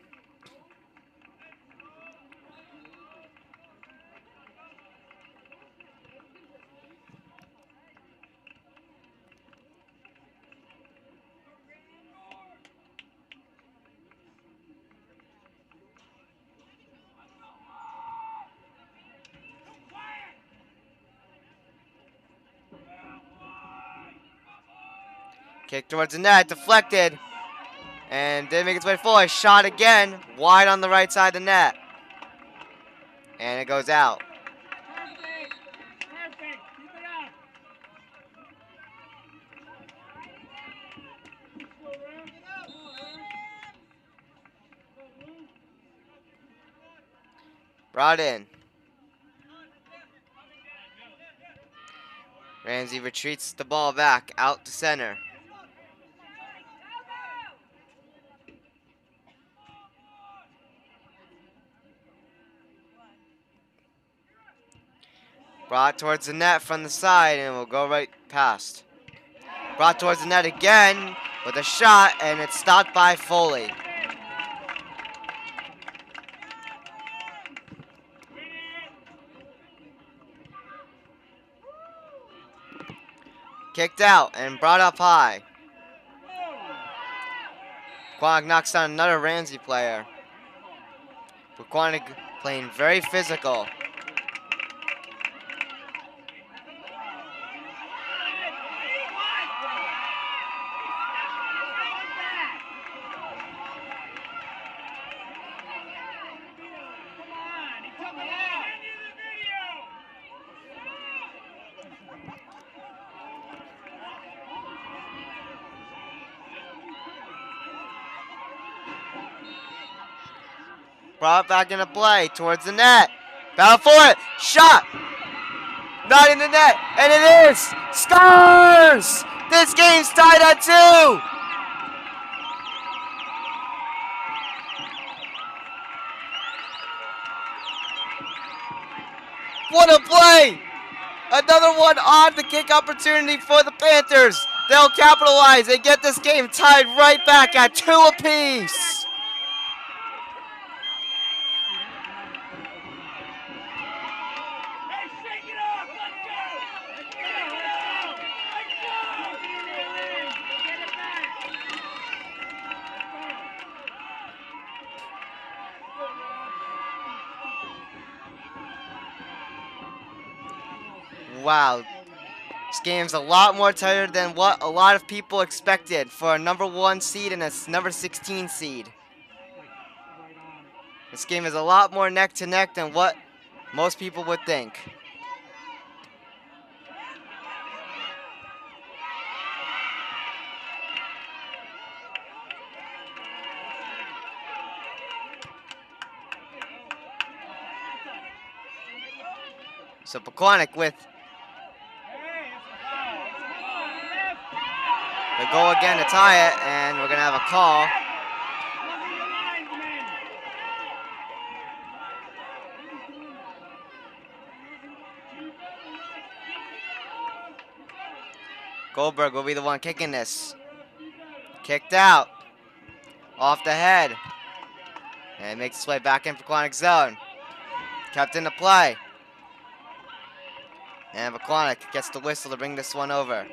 A: Kick towards the net, deflected. And didn't make its way to Foley. Shot again, wide on the right side of the net. And it goes out.
C: Perfect. Perfect. Keep it up.
A: Brought in. Ramsey retreats the ball back out to center. Brought towards the net from the side and will go right past. Brought towards the net again with a shot, and it's stopped by Foley. Kicked out and brought up high. Pequannock knocks down another Ramsey player. Pequannock playing very physical. Brought back into play towards the net. Battle for it. Shot. Not in the net. And it is. Scores! This game's tied at 2. What a play! Another one on the kick opportunity for the Panthers. They'll capitalize and get this game tied right back at 2 apiece. Wow, this game's a lot more tighter than what a lot of people expected for a number 1 seed and a number 16 seed. This game is a lot more neck to neck than what most people would think. So Pequannock with the goal again to tie it, and we're going to have a call. Goldberg will be the one kicking this. Kicked out. Off the head. And makes its way back in Pequannock's zone. Kept into play. And Pequannock gets the whistle to bring this one over.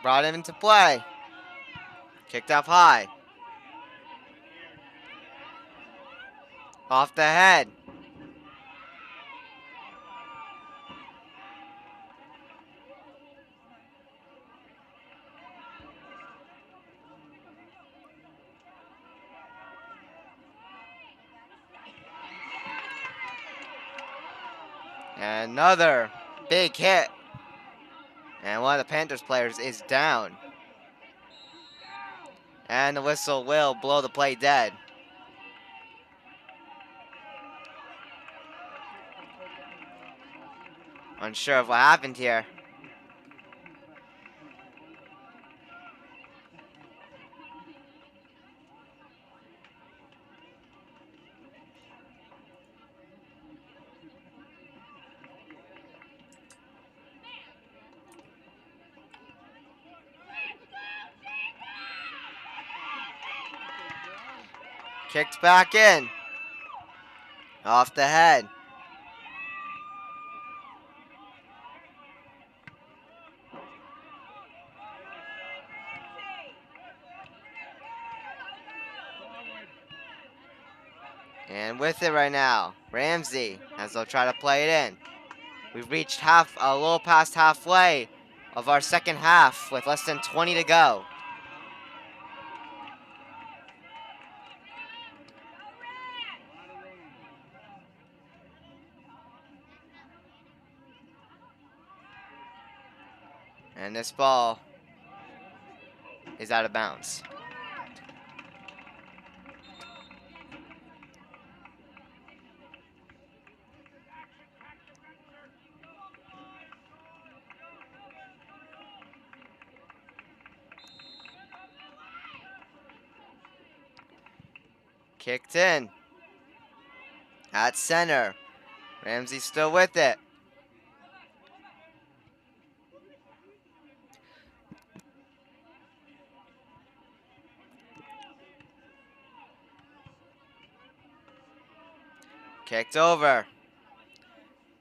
A: Brought him into play. Kicked up high. Off the head. And another big hit. And one of the Panthers players is down. And the whistle will blow the play dead. Unsure of what happened here. Kicked back in. Off the head. And with it right now, Ramsey, as they'll try to play it in. We've reached a little past halfway of our second half with less than 20 to go. And this ball is out of bounds. Kicked in. At center. Ramsey's still with it. Kicked over.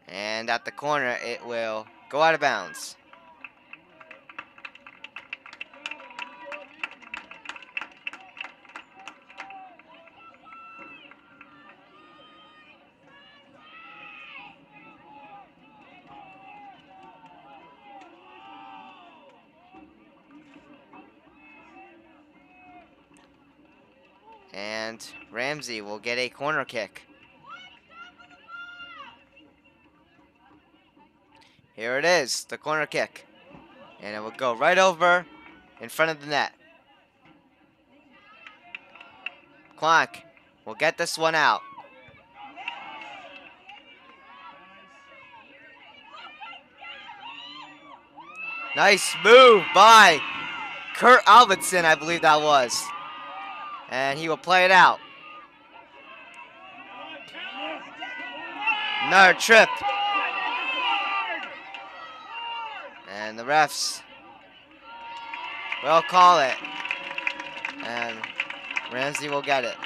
A: And at the corner, it will go out of bounds. And Ramsey will get a corner kick. Here it is, the corner kick. And it will go right over in front of the net. Pequannock will get this one out. Nice move by Kurt Albertson, I believe that was. And he will play it out. Another trip. And the refs will call it. And Ramsey will get it.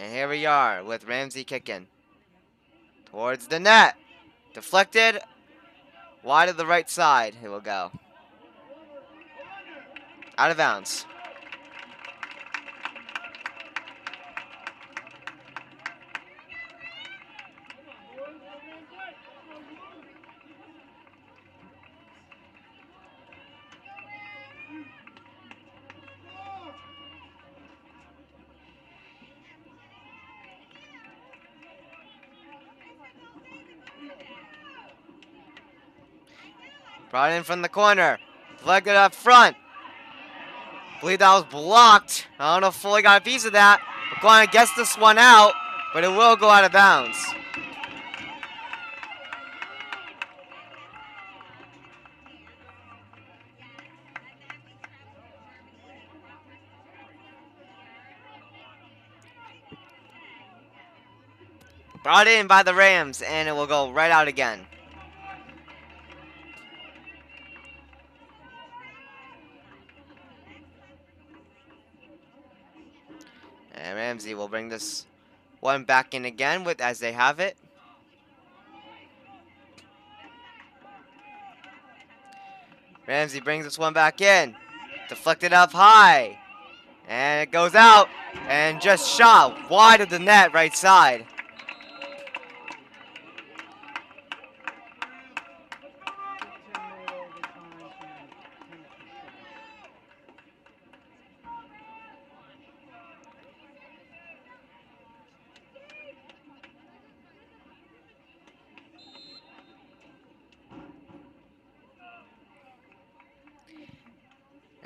A: And here we are with Ramsey kicking towards the net. Deflected. Wide of the right side, it will go. Out of bounds. Brought in from the corner. Deflected up front. Believe that was blocked. I don't know if fully got a piece of that. Pequannock gets this one out, but it will go out of bounds. Brought in by the Rams, and it will go right out again. And Ramsey will bring this one back in again with as they have it. Ramsey brings this one back in. Deflected up high. And it goes out. And just shot wide of the net right side.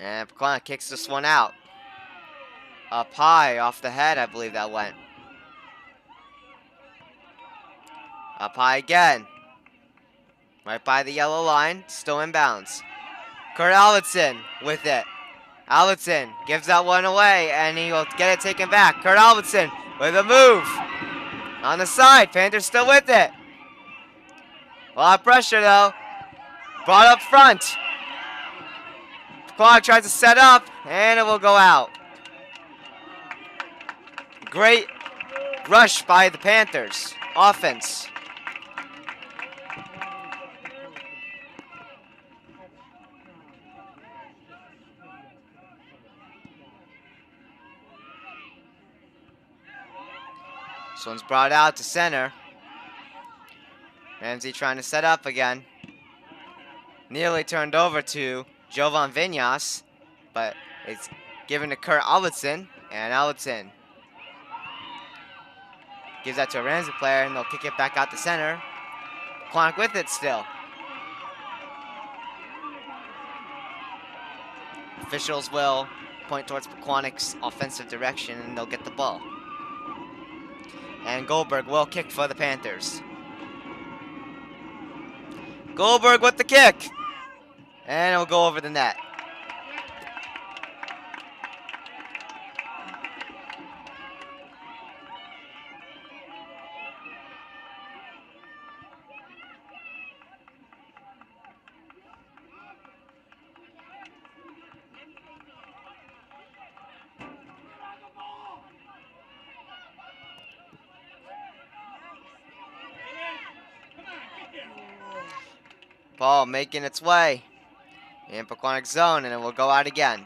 A: And Pequannock kicks this one out. Up high, off the head, I believe that went. Up high again. Right by the yellow line, still in bounds. Kurt Albertson with it. Albertson gives that one away, and he will get it taken back. Kurt Albertson with a move. On the side, Panthers still with it. A lot of pressure, though. Brought up front. Pequannock tries to set up, and it will go out. Great rush by the Panthers. Offense. This one's brought out to center. Ramsey trying to set up again. Nearly turned over to Jovan Vinyas, but it's given to Kurt Albertson, and Albertson gives that to a Ramsey player, and they'll kick it back out to center. Pequannock with it still. Officials will point towards Pequannock's offensive direction, and they'll get the ball. And Goldberg will kick for the Panthers. Goldberg with the kick. And it'll go over the net. Ball making its way in Pequannock zone, and it will go out again.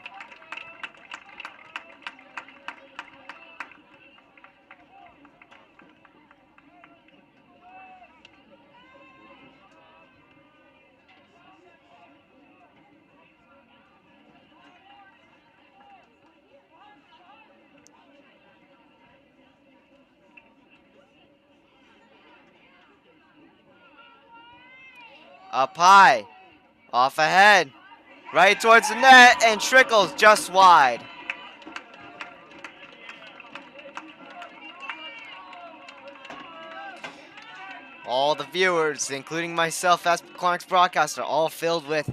A: Up high, off ahead, right towards the net, and trickles just wide. All the viewers, including myself as Pequannock's broadcaster, all filled with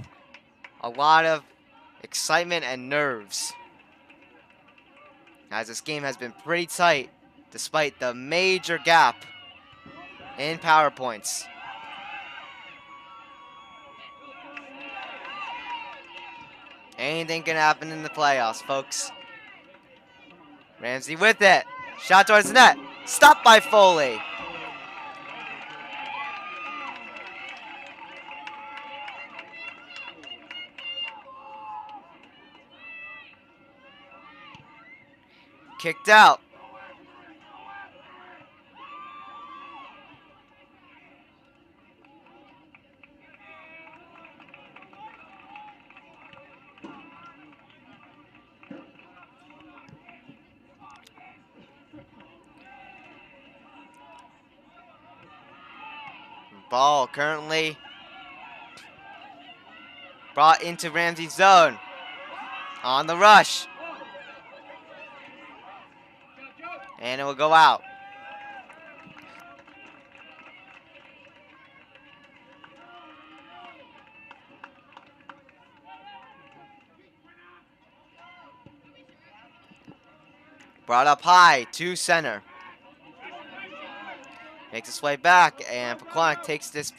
A: a lot of excitement and nerves, as this game has been pretty tight despite the major gap in power points. Anything can happen in the playoffs, folks. Ramsey with it. Shot towards the net. Stopped by Foley. Kicked out. Ball currently brought into Ramsey's zone. On the rush. And it will go out. Brought up high to center. Makes its way back, and Pequannock takes this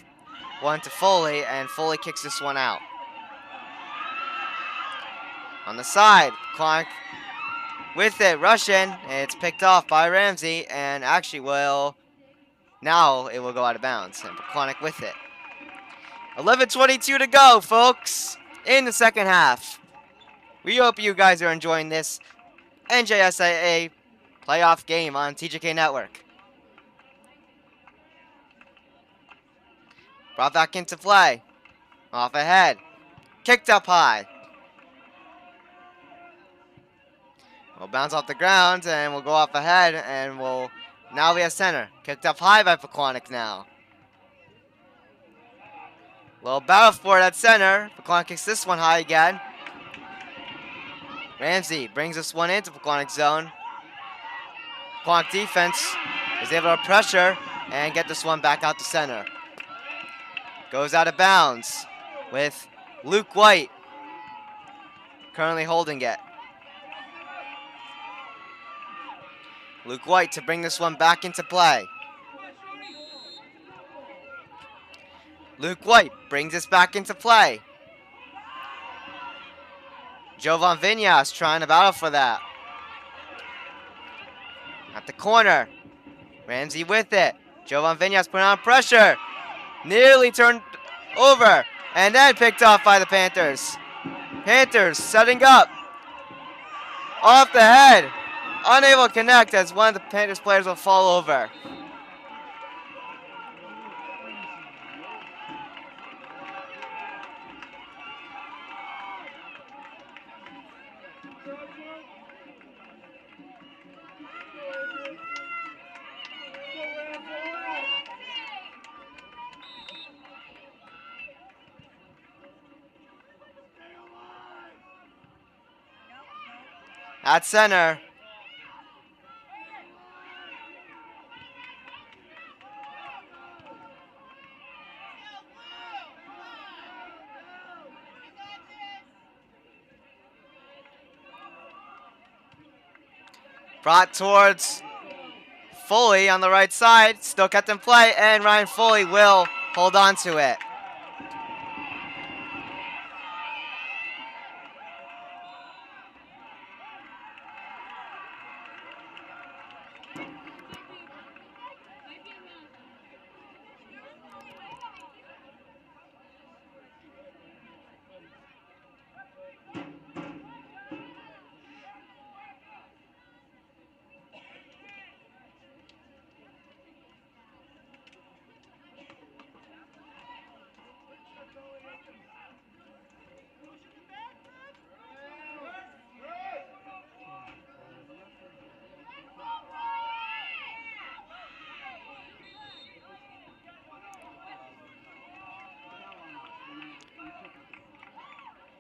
A: one to Foley, and Foley kicks this one out. On the side, Pequannock with it, rushing, and it's picked off by Ramsey, and actually now it will go out of bounds, and Pequannock with it. 11:22 to go, folks, in the second half. We hope you guys are enjoying this NJSIAA playoff game on TJK Network. Brought back into play. Off ahead. Kicked up high. We'll bounce off the ground, and we'll go off ahead, and now we have center. Kicked up high by Pequannock now. Little battle for it at center. Pequannock kicks this one high again. Ramsey brings this one into Pequannock zone. Pequannock defense is able to pressure and get this one back out to center. Goes out of bounds with Luke White currently holding it. Luke White to bring this one back into play. Luke White brings this back into play. Jovan Vinyas trying to battle for that. At the corner. Ramsey with it. Jovan Vinyas putting on pressure. Nearly turned over. And then picked off by the Panthers. Panthers setting up. Off the head. Unable to connect as one of the Panthers players will fall over. At center. Brought towards Foley on the right side. Still kept in play, and Ryan Foley will hold on to it.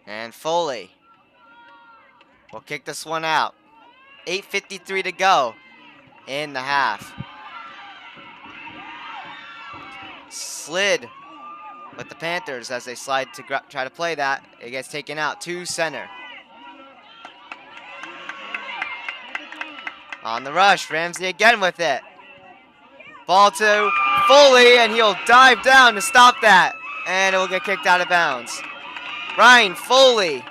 A: And Foley will kick this one out. 8:53 to go in the half. Slid with the Panthers as they slide to try to play that. It gets taken out to center. On the rush, Ramsey again with it. Ball to Foley, and he'll dive down to stop that. And it will get kicked out of bounds. Ryan Foley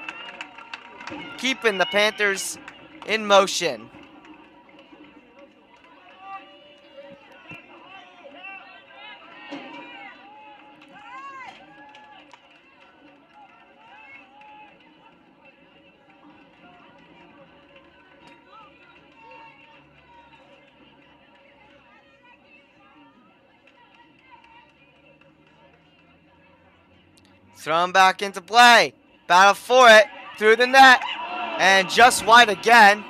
A: keeping the Panthers in motion. Thrown back into play. Battle for it. Through the net. And just wide again.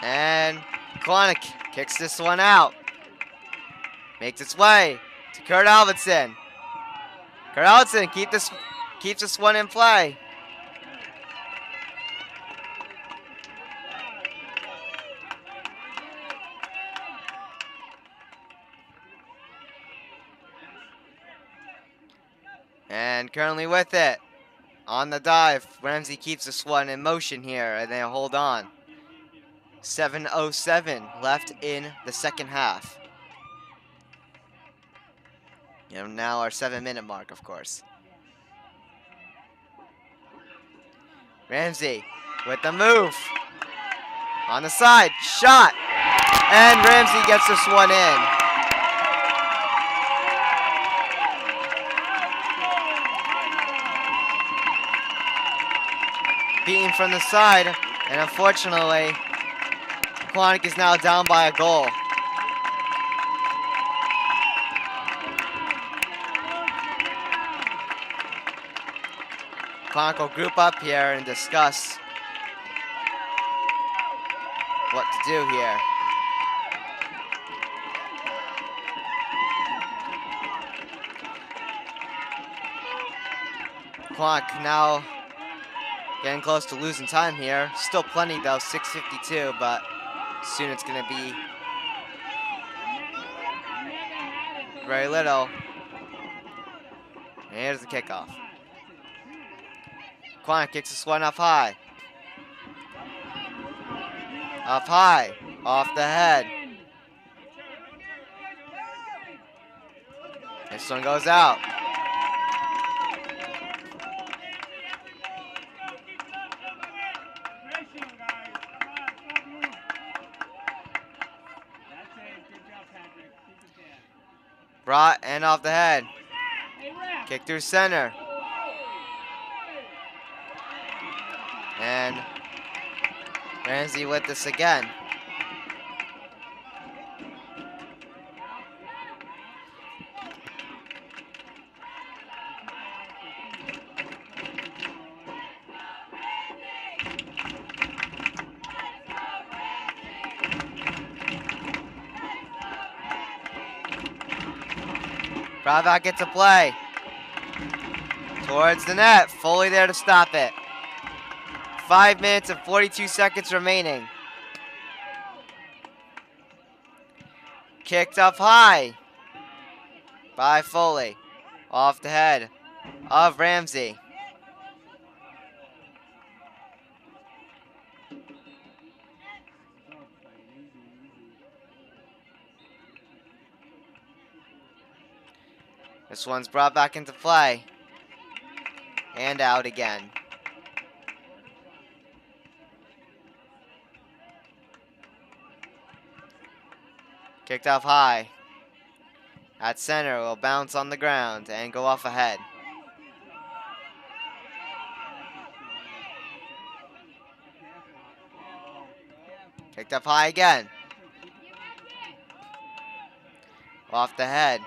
A: And Pequannock kicks this one out. Makes its way to Kurt Alvinson. Kurt Alvinson keeps this one in play. And currently with it. On the dive. Ramsey keeps this one in motion here, and they hold on. 7:07 left in the second half. And now our 7-minute mark, of course. Ramsey with the move. On the side, shot. And Ramsey gets this one in. Beaten from the side, and unfortunately, Pequannock is now down by a goal. Pequannock will group up here and discuss what to do here. Pequannock now getting close to losing time here. Still plenty though, 6:52, but soon it's gonna be very little. And here's the kickoff. Pequannock kicks this one up high. Up high, off the head. This one goes out. Brought and off the head. Kick through center. And Ramsey with this again. Brought back into play. Towards the net. Foley there to stop it. 5 minutes and 42 seconds remaining. Kicked up high by Foley. Off the head of Ramsey. This one's brought back into play. And out again. Kicked up high. At center, will bounce on the ground and go off ahead. Kicked up high again. Off the head.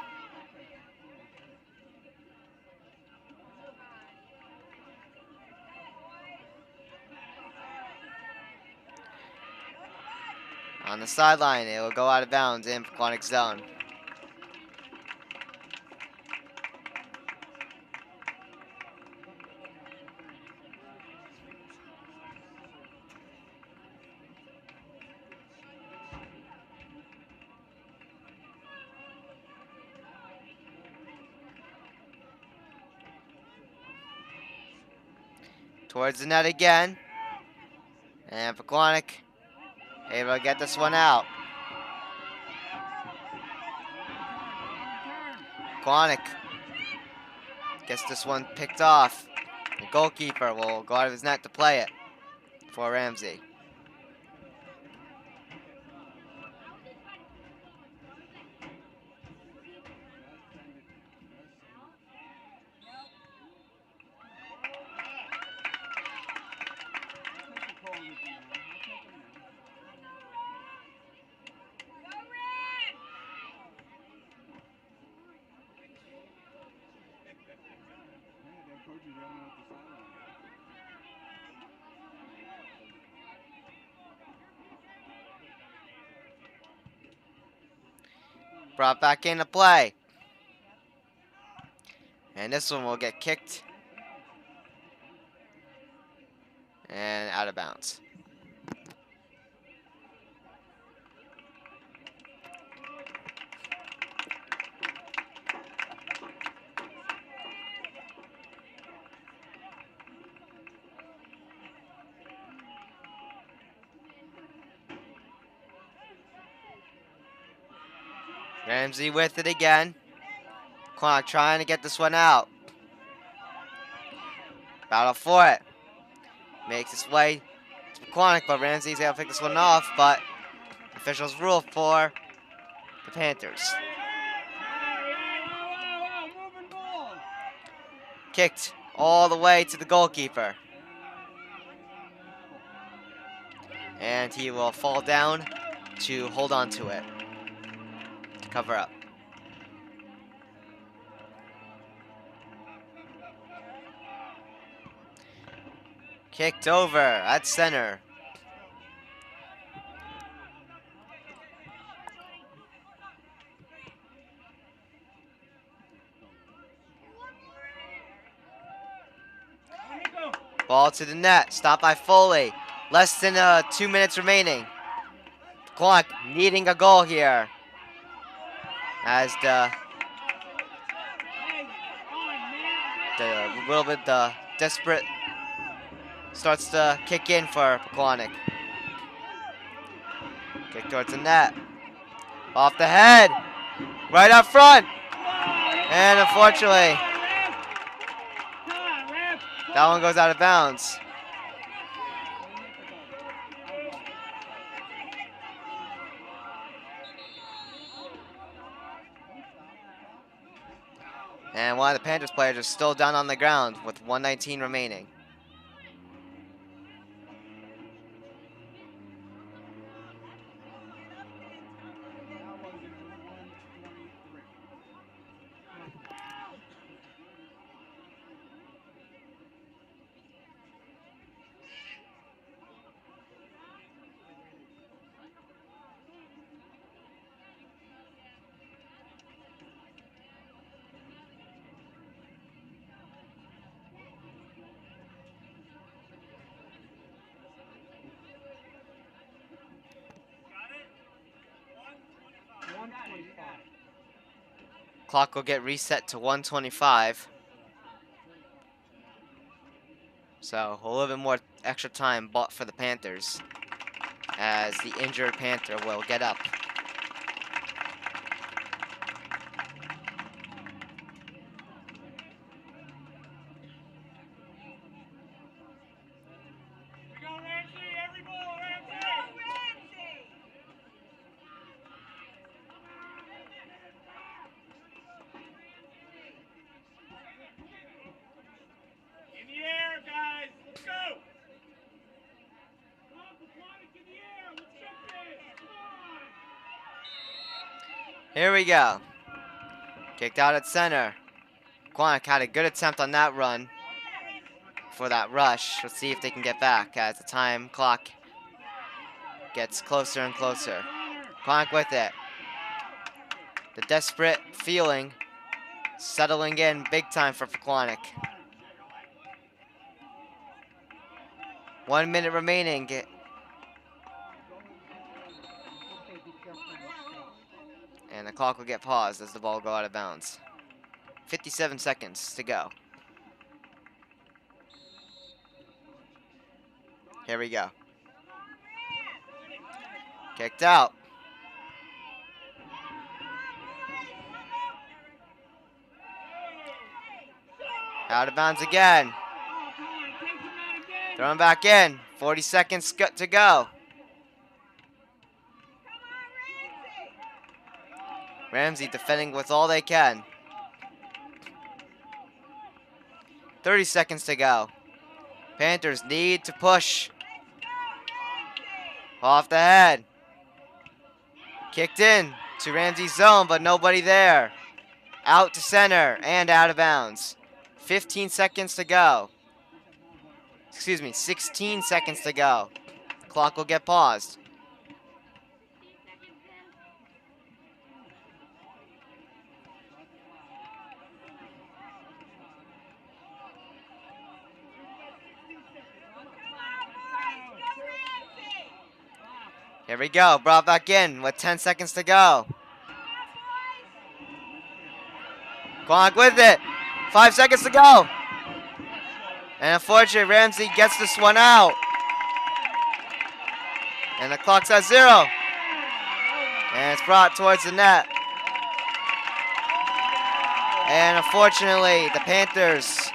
A: On the sideline, it will go out of bounds in Pequannock's zone. Towards the net again. And Pequannock able to get this one out. Pequannock gets this one picked off. The goalkeeper will go out of his net to play it for Ramsey. Brought back into play. And this one will get kicked. And out of bounds. Ramsey with it again. Pequannock trying to get this one out. Battle for it. Makes its way to Pequannock, but Ramsey's able to pick this one off, but officials rule for the Panthers. Kicked all the way to the goalkeeper. And he will fall down to hold on to it. To cover up. Kicked over at center. Ball to the net. Stopped by Foley. Less than 2 minutes remaining. Pequannock needing a goal here. As the little bit desperate starts to kick in for Pequannock. Kick towards the net. Off the head. Right up front. And unfortunately, that one goes out of bounds. And one of the Panthers players is still down on the ground with 1:19 remaining. Clock will get reset to 1:25. So a little bit more extra time bought for the Panthers as the injured Panther will get up.
C: Go Ramsey, every ball, Ramsey! In the air, guys, let's go! Come on, Pequannock in the air, let's get this, come on!
A: Here we go. Kicked out at center. Pequannock had a good attempt on that run for that rush. Let's see if they can get back as the time clock gets closer and closer. Pequannock with it. The desperate feeling settling in big time for Pequannock. 1 minute remaining. And the clock will get paused as the ball go out of bounds. 57 seconds to go. Here we go. Kicked out. Out of bounds again. Thrown back in. 40 seconds to go. Ramsey defending with all they can. 30 seconds to go. Panthers need to push. Off the head. Kicked in to Ramsey's zone, but nobody there. Out to center and out of bounds. 15 seconds to go. Excuse me, 16 seconds to go. Clock will get paused. Here we go, brought back in with 10 seconds to go. Pequannock with it. 5 seconds to go. And unfortunately, Ramsey gets this one out. And the clock's at 0. And it's brought towards the net. And unfortunately, the Panthers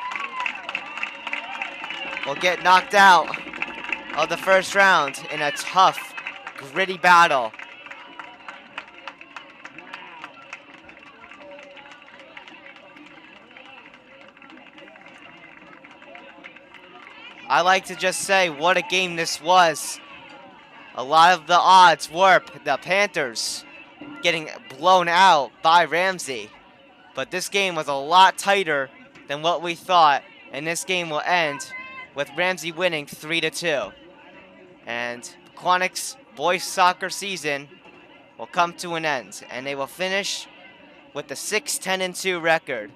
A: will get knocked out of the first round in a tough, gritty battle. I like to just say what a game this was. A lot of the odds were the Panthers getting blown out by Ramsey. But this game was a lot tighter than what we thought. And this game will end with Ramsey winning 3-2. And Pequannock's boys soccer season will come to an end. And they will finish with the 6-10-2 record.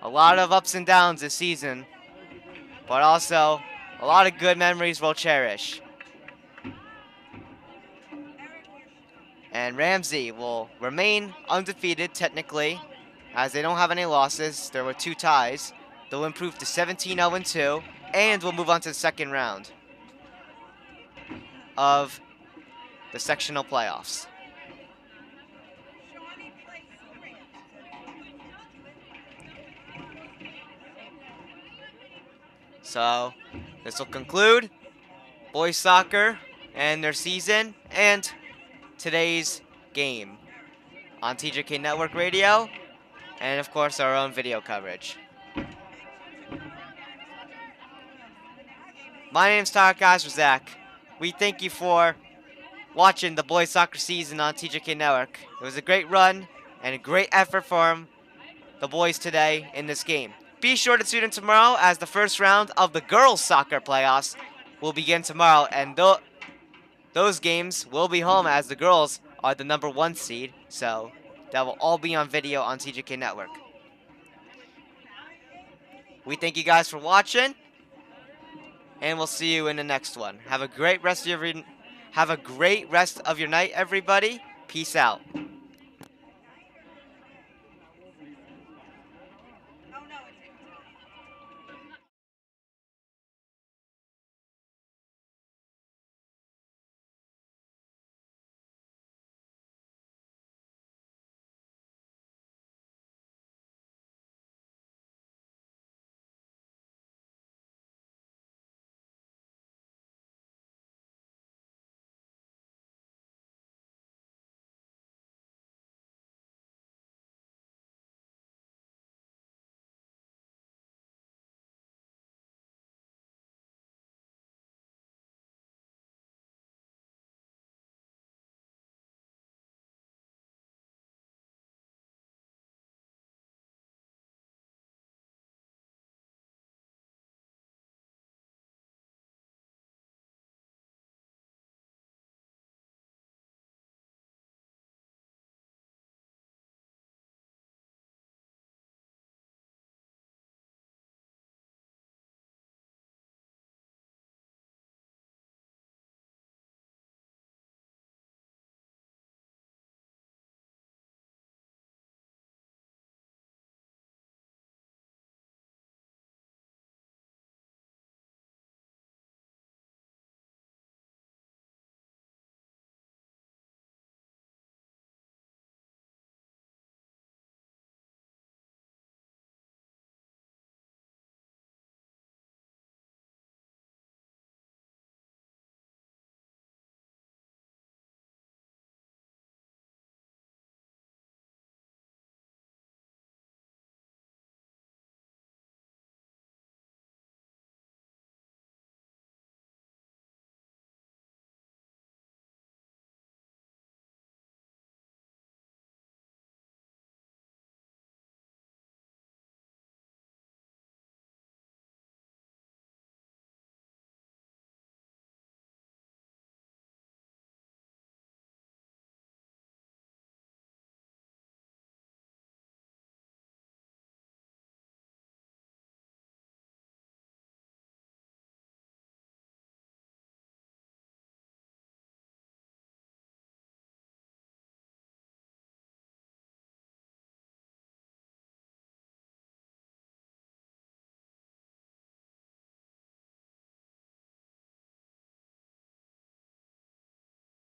A: A lot of ups and downs this season, but also a lot of good memories we'll cherish. And Ramsey will remain undefeated technically, as they don't have any losses. There were 2 ties. They'll improve to 17-0-2, and we'll move on to the second round of the sectional playoffs. So this will conclude boys soccer and their season and today's game on TJK Network Radio and of course our own video coverage. My name's Takashi Zach. We thank you for watching the boys soccer season on TJK Network. It was a great run and a great effort from the boys today in this game. Be sure to tune in tomorrow as the first round of the girls soccer playoffs will begin tomorrow, and those games will be home as the girls are the #1 seed, so that will all be on video on TJK Network. We thank you guys for watching, and we'll see you in the next one. Have a great rest of your night, everybody, Peace out.